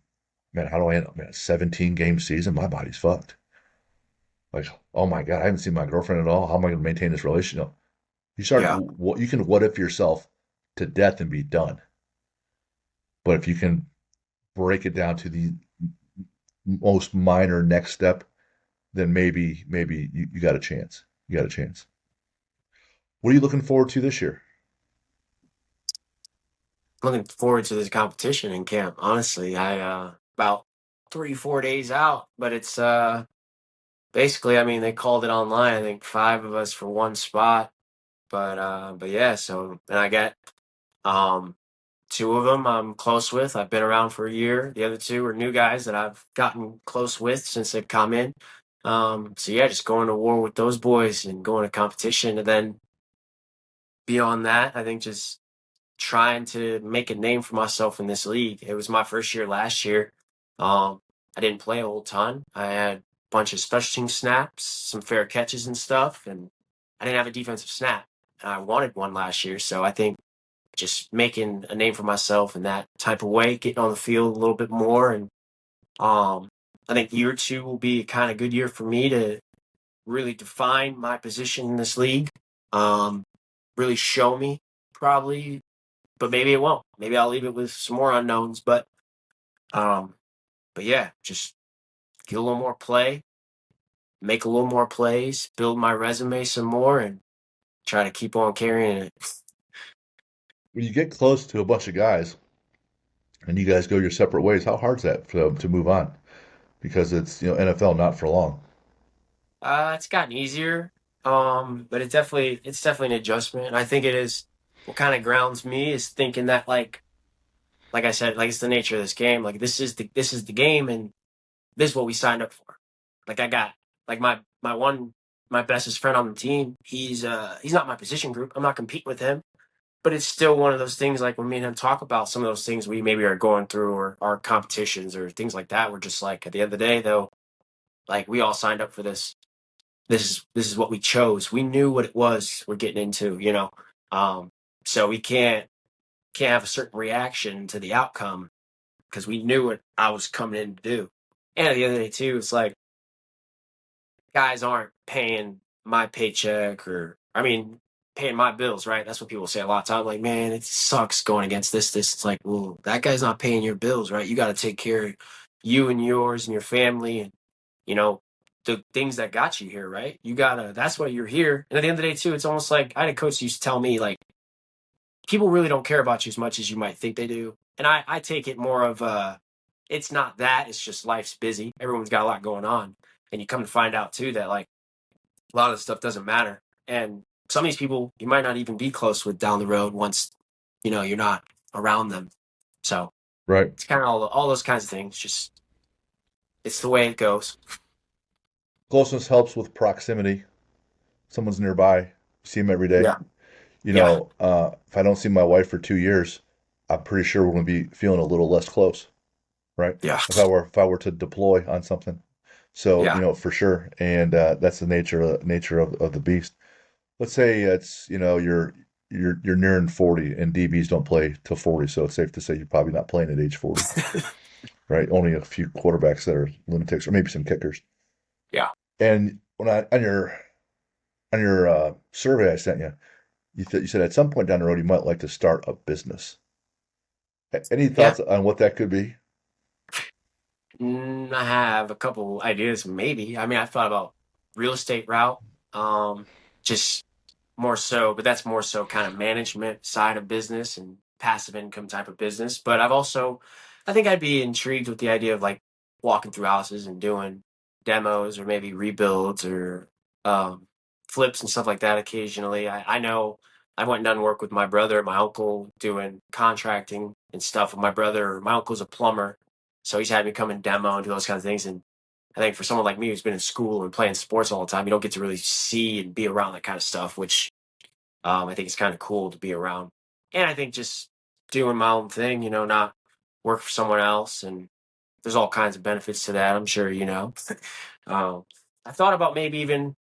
man, how do I end up, man, a 17 game season? My body's fucked. Like, oh my God, I haven't seen my girlfriend at all. How am I going to maintain this relationship? You start, Yeah. you can what if yourself to death and be done. But if you can break it down to the most minor next step, then maybe you got a chance. You got a chance. What are you looking forward to this year? Looking forward to this competition in camp. Honestly, I about 3, 4 days out, but it's basically, I mean, they called it online. I think 5 of us for one spot. But yeah, so and I got um 2 of them I'm close with. I've been around for a year. The other 2 are new guys that I've gotten close with since they've come in. So yeah, just going to war with those boys and going to competition, and then beyond that, I think just trying to make a name for myself in this league. It was my first year last year. Um, I didn't play a whole ton. I had a bunch of special team snaps, some fair catches and stuff, and I didn't have a defensive snap. And I wanted one last year, so I think just making a name for myself in that type of way, getting on the field a little bit more, and um, I think year 2 will be a kind of good year for me to really define my position in this league. um, really show me, probably, but maybe it won't. Maybe I'll leave it with some more unknowns. Um, but yeah, just get a little more play, make a little more plays, build my resume some more, and try to keep on carrying it. When you get close to a bunch of guys and you guys go your separate ways, how hard is that to move on? Because it's, NFL, not for long. It's gotten easier, but it's definitely an adjustment. And I think it is what kind of grounds me is thinking that like I said, like it's the nature of this game. Like this is the game, and this is what we signed up for. Like I got like my bestest friend on the team. He's not my position group. I'm not competing with him, but it's still one of those things. Like when me and him talk about some of those things we maybe are going through, or our competitions or things like that. We're just like at the end of the day, though, like we all signed up for this. This is what we chose. We knew what it was we're getting into. Um, so we can't have a certain reaction to the outcome because we knew what I was coming in to do. And at the end of the day, too, it's like guys aren't paying my paycheck, or I mean, paying my bills, right? That's what people say a lot of time. Like, man, it sucks going against this. It's like, well, that guy's not paying your bills, right? You got to take care of you and yours and your family, and you know the things that got you here, right? You gotta. That's why you're here. And at the end of the day, too, it's almost like I had a coach who used to tell me like people really don't care about you as much as you might think they do. And I take it more of it's not that, it's just life's busy. Everyone's got a lot going on. And you come to find out too that like a lot of the stuff doesn't matter. And some of these people you might not even be close with down the road once you're not around them. So Right. it's kind of all those kinds of things. Just it's the way it goes. Closeness helps with proximity. Someone's nearby, you see them every day. Yeah. Yeah. If I don't see my wife for 2 years, I'm pretty sure we're going to be feeling a little less close, right? Yeah. If I were to deploy on something, so Yeah. for sure, and that's the nature of the beast. Let's say it's you're nearing 40, and DBs don't play till 40, so it's safe to say you're probably not playing at age 40, right? Only a few quarterbacks that are lunatics, or maybe some kickers. Yeah. And when I on your survey I sent you, you said at some point down the road you might like to start a business. Any Yeah. thoughts on what that could be? I have a couple ideas, maybe. I mean, I thought about real estate route, just more so, but that's more so kind of management side of business and passive income type of business. But I think I'd be intrigued with the idea of like walking through houses and doing demos or maybe rebuilds or um, flips and stuff like that occasionally. I know I went and done work with my brother, my uncle, doing contracting and stuff with my brother. My uncle's a plumber, so he's had me come and demo and do those kinds of things. And I think for someone like me who's been in school and playing sports all the time, you don't get to really see and be around that kind of stuff, which I think it's kind of cool to be around. And I think just doing my own thing, not work for someone else. And there's all kinds of benefits to that, I'm sure. um, I thought about maybe even,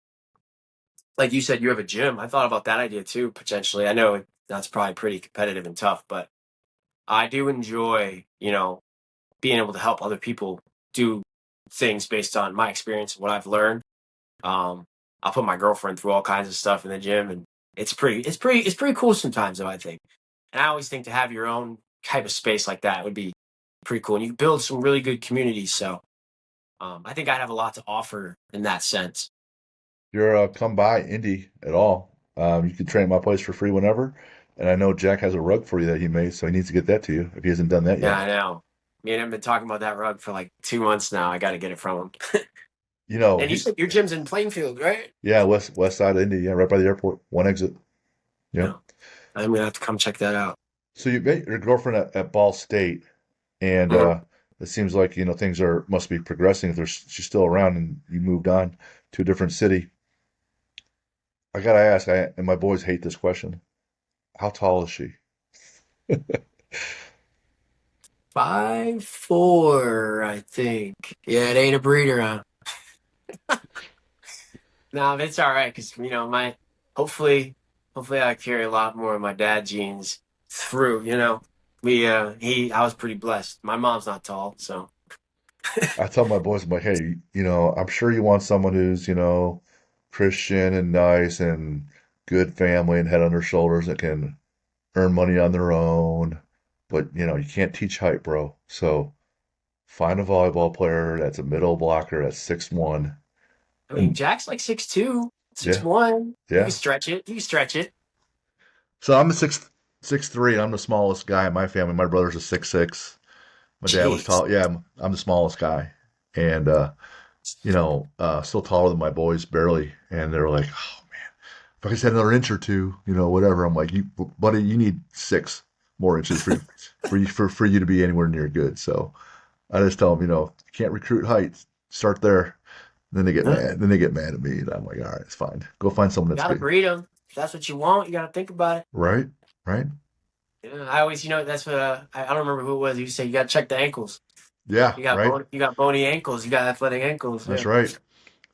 like you said, you have a gym. I thought about that idea too, potentially. I know that's probably pretty competitive and tough, but I do enjoy, being able to help other people do things based on my experience and what I've learned. Um, I'll put my girlfriend through all kinds of stuff in the gym, and it's pretty cool sometimes, though, I think. And I always think to have your own type of space like that would be pretty cool, and you build some really good communities. So I think I'd have a lot to offer in that sense. You're come by Indy at all. You can train at my place for free whenever. And I know Jack has a rug for you that he made, so he needs to get that to you if he hasn't done that Yeah, yet. I know. Me and him been talking about that rug for like 2 months now. I got to get it from him. You know, And you said your gym's in Plainfield, right? yeah, west side of Indy, yeah, right by the airport, one exit. Yep. Yeah, I'm gonna have to come check that out. So you met your girlfriend at Ball State, and Mhm. it seems like things are must be progressing if she's still around and you moved on to a different city. I gotta ask, and my boys hate this question. How tall is she? 5'4", I think. Yeah, it ain't a breeder, huh? No, it's all right because my hopefully, hopefully I carry a lot more of my dad genes through. I was pretty blessed. My mom's not tall, so I tell my boys, I'm like, hey, I'm sure you want someone who's, Christian and nice and good family and head on their shoulders that can earn money on their own. But you can't teach height, bro. So find a volleyball player that's a middle blocker that's 6'1". I mean, And Jack's like 6'2", six yeah, one. You can yeah. stretch it. You can stretch it. So I'm a 6'3". I'm the smallest guy in my family. My brother's a 6'6". My dad was Jeez. tall. Yeah, I'm the smallest guy. And still taller than my boys barely. And they're like, oh man, if I just had another inch or two, whatever. I'm like, buddy, you need 6 more inches for you to be anywhere near good. So I just tell them, you can't recruit height. Start there. Then they get Huh? mad. Then they get mad at me, and I'm like, all right, it's fine. Go find someone You that's gotta big. breed them. If that's what you want, you gotta think about it. Right, right. Yeah, I always, that's what I don't remember who it was. You say you gotta check the ankles. Yeah, right. You got bony ankles. You got athletic ankles. That's Yeah, right.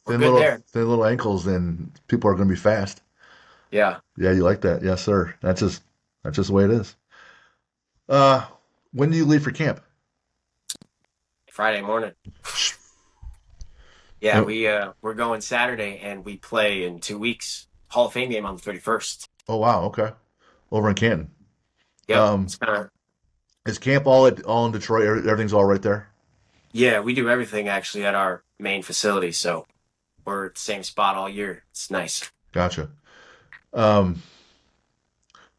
we're Thin good little, there. thin little ankles, then people are going to be fast. Yeah, Yeah, you like that? Yes, sir. That's just the way it is. Uh, when do you leave for camp? Friday morning. Yeah, And, we're going Saturday and we play in 2 weeks. Hall of Fame game on the 31st. oh wow, okay. Over in Canton. Yep, Um, it's kind of is camp all in Detroit? Everything's all right there. yeah. We do everything actually at our main facility, so we're at the same spot all year. It's nice. Gotcha. Um,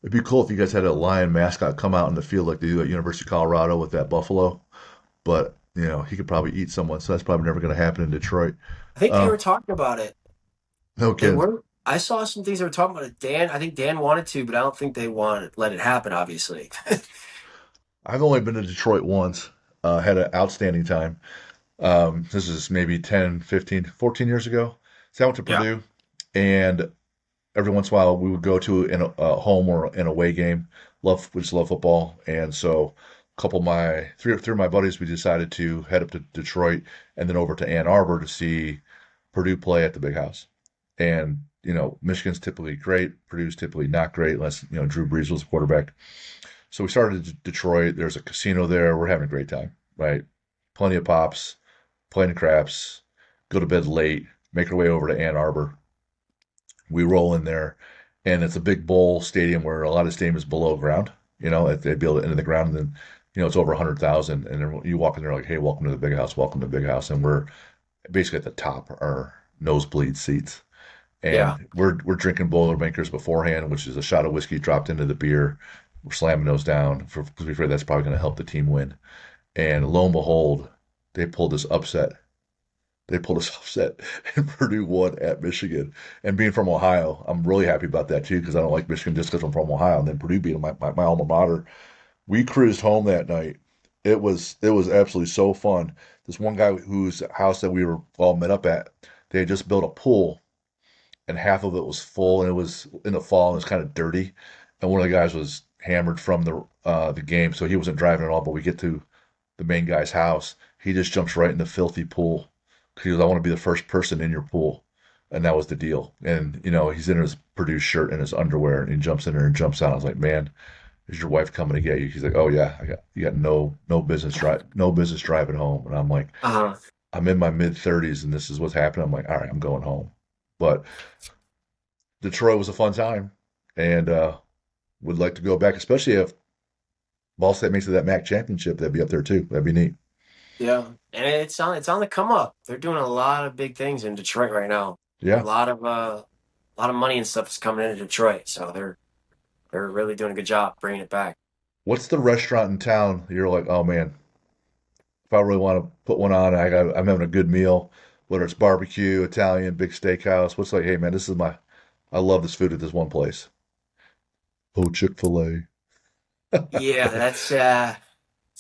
it'd be cool if you guys had a lion mascot come out in the field like they do at University of Colorado with that buffalo. But he could probably eat someone, so that's probably never going to happen in Detroit. I think they Uh, were talking about it. no They kidding. were. I saw some things they were talking about it. Dan, I think Dan wanted to, but I don't think they wanted let it happen. Obviously. I've only been to Detroit once. Had an outstanding time. This is maybe 10, 15, 14 years ago. So I went to Yeah. Purdue, and every once in a while we would go to a home or an away game. We just love football, and so a couple of my three of my buddies we decided to head up to Detroit and then over to Ann Arbor to see Purdue play at the Big House. And Michigan's typically great, Purdue's typically not great unless Drew Brees was the quarterback. So we started in Detroit. There's a casino there. We're having a great time, right? Plenty of pops, playing craps, go to bed late, make our way over to Ann Arbor. We roll in there, and it's a big bowl stadium where a lot of stadium is below ground. They build it into the ground, and then it's over 100,000. And then you walk in there like, hey, welcome to the Big House, welcome to the Big House, and we're basically at the top, our nosebleed seats, Yeah. and we're drinking Boilermakers beforehand, which is a shot of whiskey dropped into the beer. We're slamming those down because we figure that's probably going to help the team win. And lo and behold, they pulled this upset. They pulled us upset, and Purdue won at Michigan. And being from Ohio, I'm really happy about that too because I don't like Michigan just because I'm from Ohio. And then Purdue being my alma mater. We cruised home that night. It was absolutely so fun. This one guy whose house that we were all met up at, they had just built a pool, and half of it was full, and it was in the fall, and it was kind of dirty. And one of the guys was hammered from the game, so he wasn't driving at all. But we get to the main guy's house, he just jumps right in the filthy pool. He goes, "I want to be the first person in your pool," and that was the deal. And he's in his Purdue shirt and his underwear, and he jumps in there and jumps out. I was like, "Man, is your wife coming to get you?" He's like, "Oh yeah, you got no business driving home." And I'm like, Uh-huh. "I'm in my mid 30s, and this is what's happening." I'm like, "All right, I'm going home." But Detroit was a fun time, and would like to go back, especially if Ball State makes it that MAC championship. That'd be up there too. That'd be neat. Yeah. And it's on the come up. They're doing a lot of big things in Detroit right now. Yeah. A lot of money and stuff is coming into Detroit, so they're really doing a good job bringing it back. What's the restaurant in town you're like, oh man, if I really want to put one on, I'm having a good meal, whether it's barbecue, Italian, big steakhouse. What's like, hey man, I love this food at this one place. Oh, Chick-fil-A. Yeah, it's a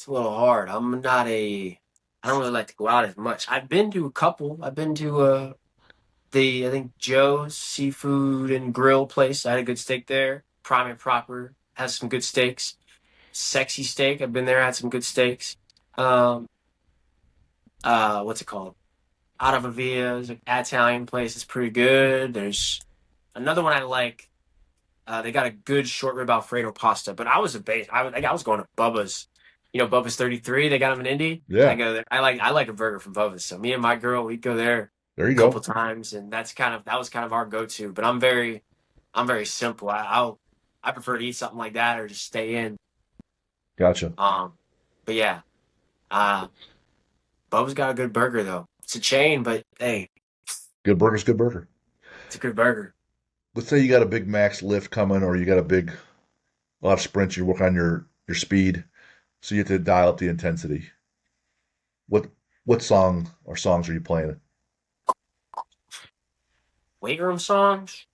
little hard. I don't really like to go out as much. I've been to a couple. I've been to I think Joe's Seafood and Grill place. I had a good steak there. Prime and Proper has some good steaks. Sexy Steak. I've been there. Had some good steaks. Um, what's it called? Out of Avia is an Italian place. It's pretty good. There's another one I like. They got a good short rib Alfredo pasta. But I was a base. I was going to Bubba's. Bubba's 33. They got them in Indy. I Yeah, go there. I like a burger from Bubba's. So me and my girl, we go there there you a couple go. times, and that was kind of our go to. But I'm very I'm very simple. I prefer to eat something like that or just stay in. Gotcha. Um, but yeah, uh, Bubba's got a good burger though. It's a chain, but hey, Good burger's good burger. it's a good burger. Let's say you got a big max lift coming, or you got a lot of sprints. You work on your speed, so you have to dial up the intensity. What what song or songs are you playing? Weight room songs.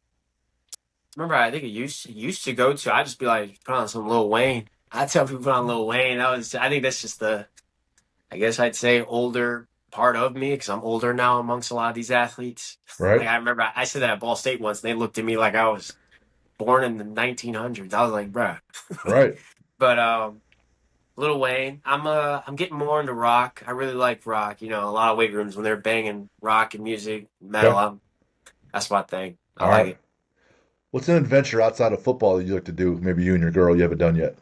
Remember, I think it used to go to. I just be like, put on some Lil Wayne. I tell people put on Lil Wayne. I think that's just the. I guess I'd say older part of me because I'm older now amongst a lot of these athletes. Right, Like I remember I said that at Ball State once, and they looked at me like I was born in the 1900s. I was like, bruh. right. But Lil Wayne, I'm getting more into rock. I really like rock. A lot of weight rooms when they're banging rock and music, metal. Okay, That's my thing. I all like right. it. What's an adventure outside of football that you like to do? Maybe you and your girl you haven't done yet.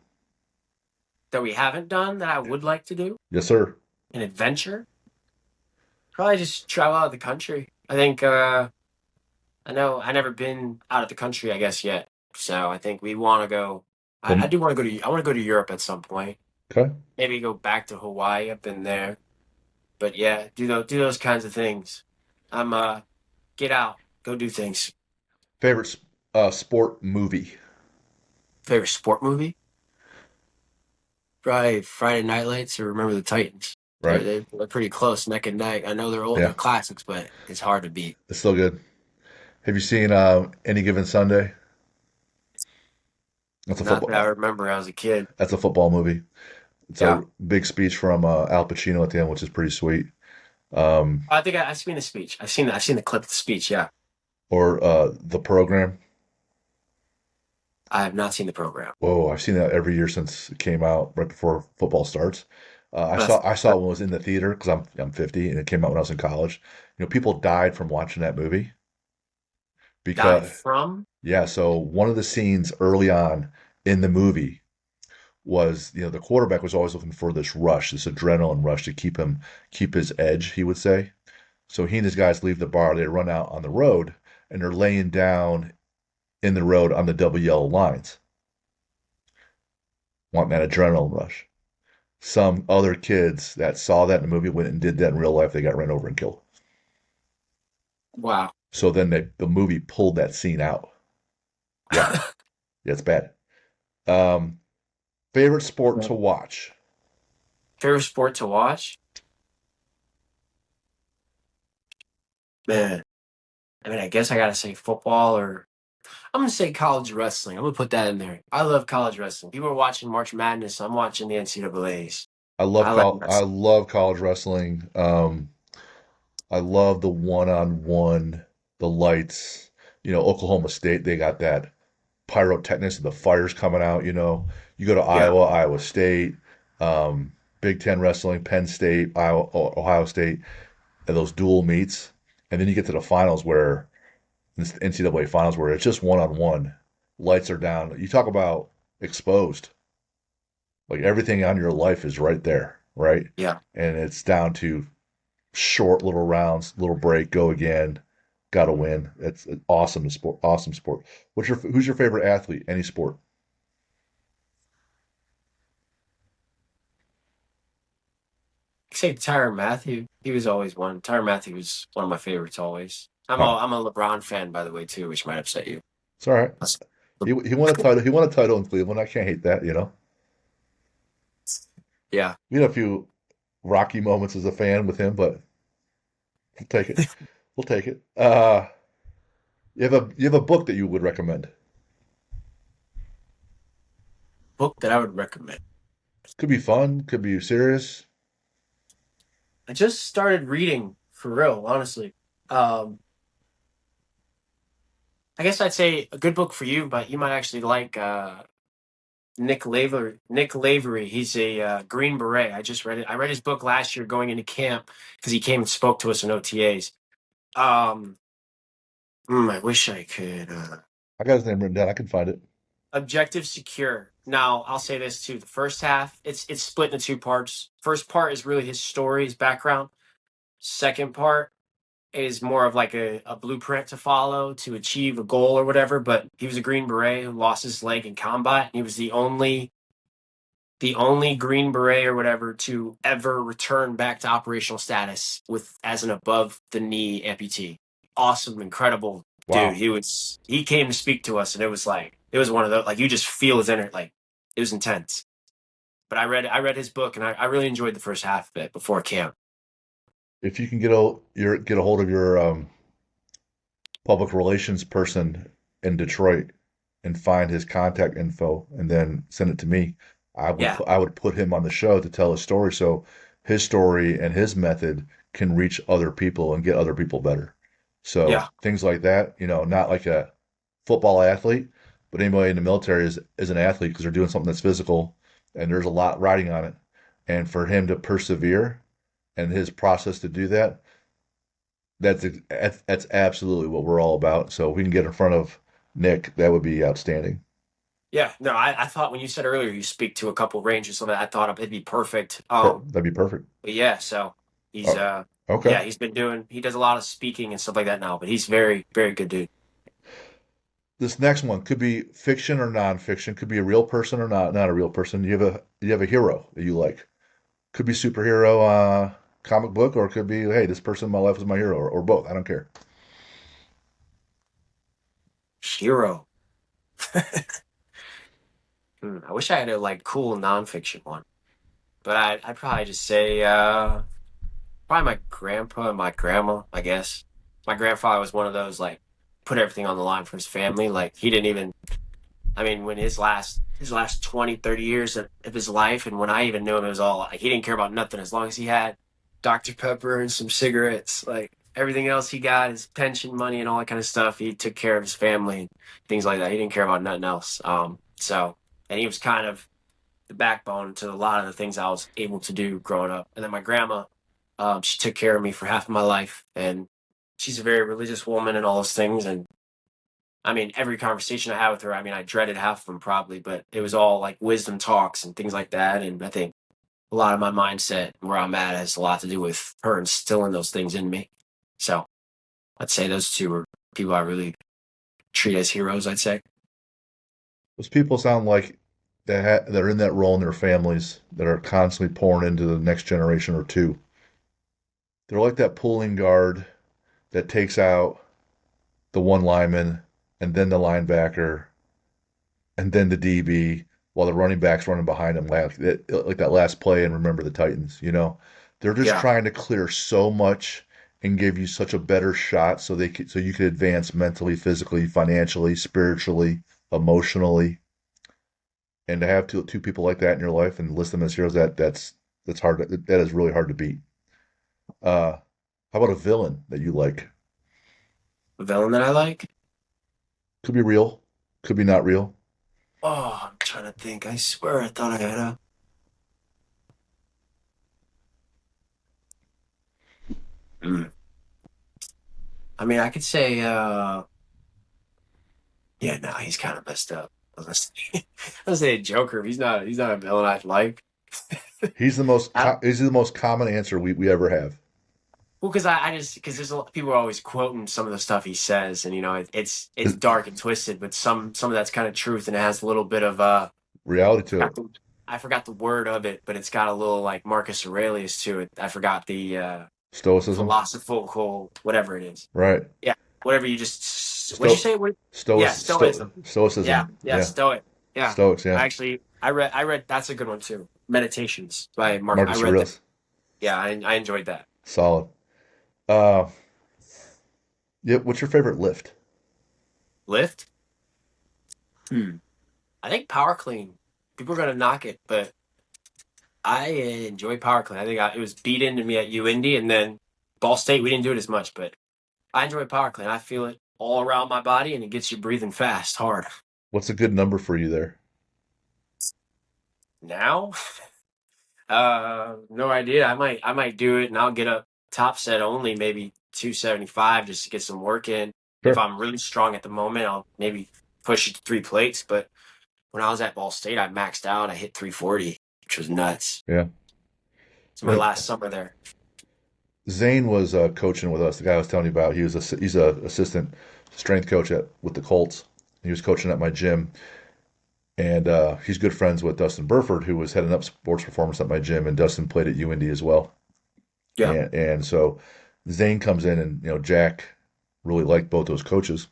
That we haven't done that I would like to do Yes, sir. an adventure. Probably just travel out of the country. I think I know I never been out of the country, I guess yet. So I think we want to go. I Well, do want to go to. I want to go to Europe at some point. okay. Maybe go back to Hawaii. I've been there, but yeah, do those kinds of things. I'm get out, go do things. Favorite sport movie, Favorite sport movie? Probably Friday Night Lights or Remember the Titans. They're right? they're pretty close, neck and neck. I know they're old, Yeah, they're classics, but it's hard to beat. it's still good. Have you seen Any Given Sunday? That's a Not that I football. remember as a kid. That's a football movie. It's Yeah, a big speech from Al Pacino at the end, which is pretty sweet. Um, I think I've seen the speech. I've seen the clip of the speech. Yeah, or The Program. I have not seen the program. Whoa, I've seen that every year since it came out, right before football starts. I But saw I saw it when it was in the theater because I'm 50 and it came out when I was in college. People died from watching that movie died because from. yeah. So one of the scenes early on in the movie was the quarterback was always looking for this rush, this adrenaline rush to keep his edge, he would say. So he and his guys leave the bar, they run out on the road, and they're laying down in the road on the double yellow lines, wanting that adrenaline rush. Some other kids that saw that in the movie went and did that in real life. They got ran over and killed. Wow. So then the movie pulled that scene out. Yeah, yeah, it's bad. Um, Favorite sport to watch? Favorite sport to watch? Man, I mean, I guess I gotta say football or I'm gonna say college wrestling. I'm gonna put that in there. I love college wrestling. People are watching March Madness. I'm watching the NCAA's. I like I wrestling. love college wrestling. I love the one-on-one, the lights. Oklahoma State, they got that pyrotechnics, the fires coming out. You go to Yeah, Iowa State, Big Ten wrestling, Penn State, Ohio State, and those dual meets, and then you get to the finals where NCAA finals where it's just one-on-one, lights are down. You talk about exposed, like everything on your life is right there, right? yeah. And it's down to short little rounds, little break, go again, got to win. It's an awesome sport. Awesome sport. Who's your favorite athlete? Any sport? Say Tyrann Matthew. He was always one. Tyrann Matthew was one of my favorites always. I'm a Huh. I'm a LeBron fan by the way too, which might upset you. It's all right. That's- He won a title. He won a title in Cleveland. I can't hate that. Yeah. We had a few rocky moments as a fan with him, but we'll take it. We'll take it. You have a book that you would recommend? Book that I would recommend. Could be fun. Could be serious. I just started reading for real, honestly. Um, I guess I'd say a good book for you, but you might actually like Nick Lavery. Nick Lavery. He's a Green Beret. I just read it. I read his book last year going into camp because he came and spoke to us in OTAs. Um, I wish I could. I got his name written down. I can find it. Objective Secure. Now, I'll say this too. The first half, it's split into two parts. First part is really his story, his background. Second part, is more of like a blueprint to follow to achieve a goal or whatever. But he was a Green Beret who lost his leg in combat. He was the only Green Beret or whatever to ever return back to operational status with as an above the knee amputee. Awesome, incredible dude. Wow. He came to speak to us, and it was one of those like you just feel his inner like it was intense. But I read his book, and I really enjoyed the first half of it before camp. If you can get a hold of your public relations person in Detroit and find his contact info and then send it to me, Yeah, I would put him on the show to tell his story so his story and his method can reach other people and get other people better. So yeah, things like that, not like a football athlete, but anybody in the military is an athlete because they're doing something that's physical and there's a lot riding on it. And for him to persevere and his process to do that, that's absolutely what we're all about. So if we can get in front of Nick, that would be outstanding. yeah. No, I thought when you said earlier you speak to a couple ranges, so that I thought it'd be perfect. That'd be perfect. But yeah, so he's Oh, okay. yeah, he does a lot of speaking and stuff like that now, but he's very, very good dude. This next one could be fiction or nonfiction. Could be a real person or not a real person. You have a hero that you like. Could be superhero, comic book, or it could be hey, this person in my life is my hero, or both. I don't care. Hero. I wish I had a like cool nonfiction one. But I'd probably just say probably my grandpa and my grandma, I guess. My grandfather was one of those like put everything on the line for his family. Like he didn't even I mean, when his last 20, 30 years of his life, and when I even knew him, it was all like he didn't care about nothing as long as he had Dr. Pepper and some cigarettes. Like everything else he got, his pension money and all that kind of stuff, he took care of his family and things like that. He didn't care about nothing else. And he was kind of the backbone to a lot of the things I was able to do growing up. And then my grandma, she took care of me for half of my life, and she's a very religious woman and all those things. And I mean, every conversation I had with her, I mean, I dreaded half of them probably, but it was all like wisdom talks and things like that. And I think a lot of my mindset where I'm at has a lot to do with her instilling those things in me. So I'd say those two are people I really treat as heroes, I'd say. Those people sound like that are in that role in their families that are constantly pouring into the next generation or two. They're like that pulling guard that takes out the one lineman and then the linebacker and then the DB while the running back's running behind him like that last play and remember the Titans. They're just Yeah. trying to clear so much and give you such a better shot so you could advance mentally, physically, financially, spiritually, emotionally. And to have two people like that in your life and list them as heroes, that's hard that is really hard to beat. How about a villain that you like? A villain that I like? Could be real, could be not real. Oh, I'm trying to think. I swear I thought I had a. Hmm. I mean, I could say, yeah, no, he's kind of messed up. I was gonna say Joker. But he's not a villain I like. I, He's the most common answer we ever have. well, because there's a lot people are always quoting some of the stuff he says, and it's Is dark and twisted, but some of that's kind of truth, and it has a little bit of reality I to forgot it. the, I forgot the word of it, but it's got a little like Marcus Aurelius to it. I forgot the Stoicism, philosophical whatever it is. right? Yeah, whatever you just what'd you Sto say? What? Stoic Yeah, Stoicism. Yeah, Stoicism, yeah, yeah. Stoic. Yeah, Stoics, yeah. I read that's a good one too. Meditations by Mark. I Marcus read that. Aurelius, Yeah, I enjoyed that. solid. Uh, yeah. What's your favorite lift? Lift. Hmm. I think power clean. People are gonna knock it, but I enjoy power clean. It was beat into me at UIndy, and then Ball State. We didn't do it as much, but I enjoy power clean. I feel it all around my body, and it gets you breathing fast, hard. What's a good number for you there? Now, no idea. I might do it, and I'll get up top set only, maybe 275, just to get some work in. If Sure. I'm really strong at the moment, I'll maybe push it to 3 plates. But when I was at Ball State, I maxed out. I hit 340, which was nuts. Yeah. It's my The last summer there. Zane was coaching with us. The guy I was telling you about. He's a assistant strength coach at with the Colts. He was coaching at my gym, and he's good friends with Dustin Burford, who was heading up sports performance at my gym, and Dustin played at UIndy as well. Yeah. And so Zane comes in, and Jack really liked both those coaches.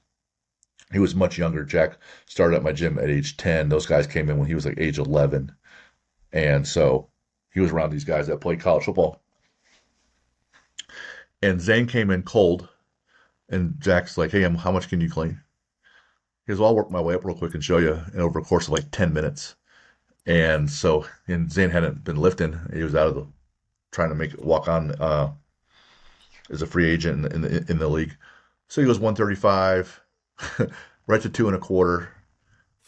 He was much younger. Jack started at my gym at age 10. Those guys came in when he was like age 11, and so he was around these guys that played college football. And Zane came in cold, and Jack's like, "Hey, how much can you clean?" He goes, "Well, I'll work my way up real quick and show you." And over a course of like 10 minutes. And Zane hadn't been lifting. He was out of the trying to make it walk on as a free agent in the league. So he goes 135, right to two and a quarter,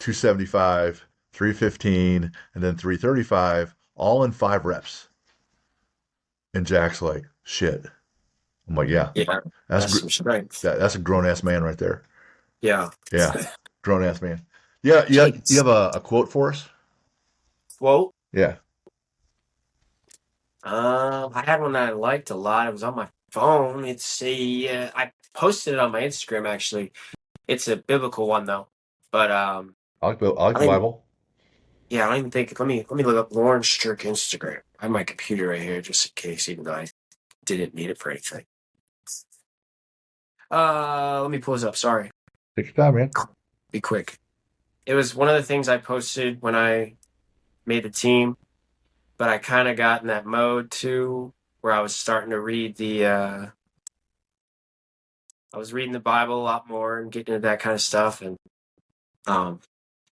275, 315, and then 335, all in 5 reps. And Jack's like, "Shit." I'm like, "Yeah, Yeah. that's That's some strength. that's a grown ass man right there." Yeah. Yeah, grown ass man. Yeah, yeah. You Jeez. have a quote for us? Quote. Yeah. I had one that I liked a lot. It was on my phone. I posted it on my Instagram actually. It's a biblical one though. But I like I the think Bible. yeah, I don't even think let me look up Loren Strickland Instagram. I have my computer right here just in case, even though I didn't need it for anything. Let me pull this up. Sorry. Take your time, man. Be quick. It was one of the things I posted when I made the team, but I kind of got in that mode too where I was starting to read I was reading the Bible a lot more and getting into that kind of stuff. And um,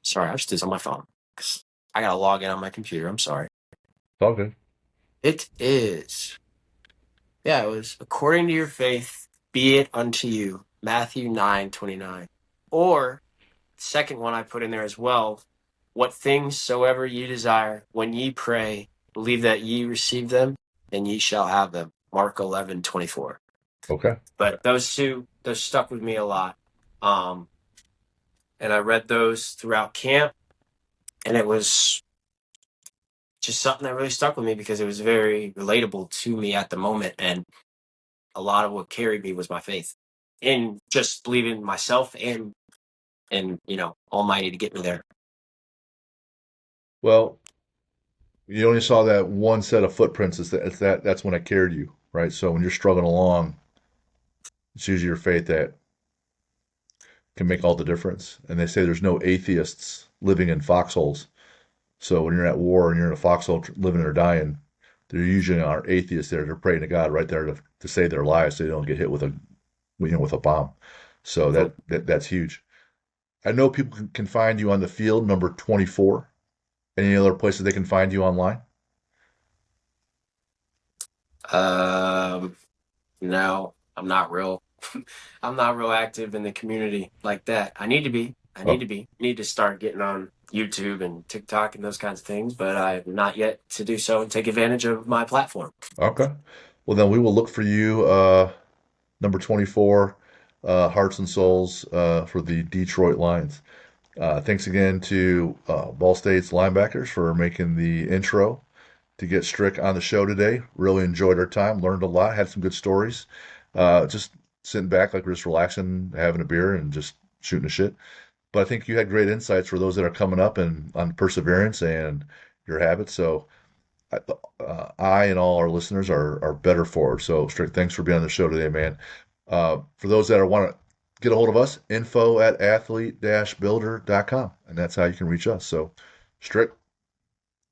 sorry, I just did this on my phone 'cause I gotta log in on my computer. I'm sorry. It's all good. It is. Yeah, it was according to your faith, be it unto you. Matthew 9:29. Or second one I put in there as well. What things soever ye desire, when ye pray, believe that ye receive them, and ye shall have them. Mark 11:24. Okay. But those stuck with me a lot. Um, and I read those throughout camp, and it was just something that really stuck with me because it was very relatable to me at the moment, and a lot of what carried me was my faith in just believing in myself and Almighty to get me there. Well, you only saw that one set of footprints. That's when it carried you, right? So when you're struggling along, it's usually your faith that can make all the difference. And they say there's no atheists living in foxholes. So when you're at war and you're in a foxhole living or dying, there usually are atheists there. They're praying to God right there to save their lives so they don't get hit with a bomb. So that's huge. I know people can find you on the field, number 24. Any other places they can find you online? Um, no, I'm not real. I'm not real active in the community like that. I need to be. I need Oh, to be. Need to start getting on YouTube and TikTok and those kinds of things, but I've not yet to do so and take advantage of my platform. okay. Well, then we will look for you, number 24, Hearts and Souls, for the Detroit Lions. Thanks again to Ball State's linebackers for making the intro to get Strick on the show today. Really enjoyed our time, learned a lot, had some good stories. Just sitting back like we're just relaxing, having a beer, and just shooting the shit. But I think you had great insights for those that are coming up and on perseverance and your habits. So I and all our listeners are better for it. So Strick, thanks for being on the show today, man. For those that want to get a hold of us, info@athlete-builder.com, and that's how you can reach us. So Strick,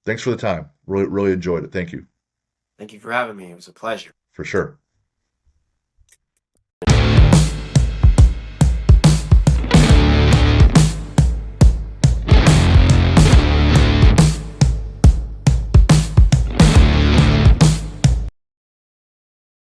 thanks for the time. Really, really enjoyed it. Thank you Thank you for having me. It was a pleasure. for sure.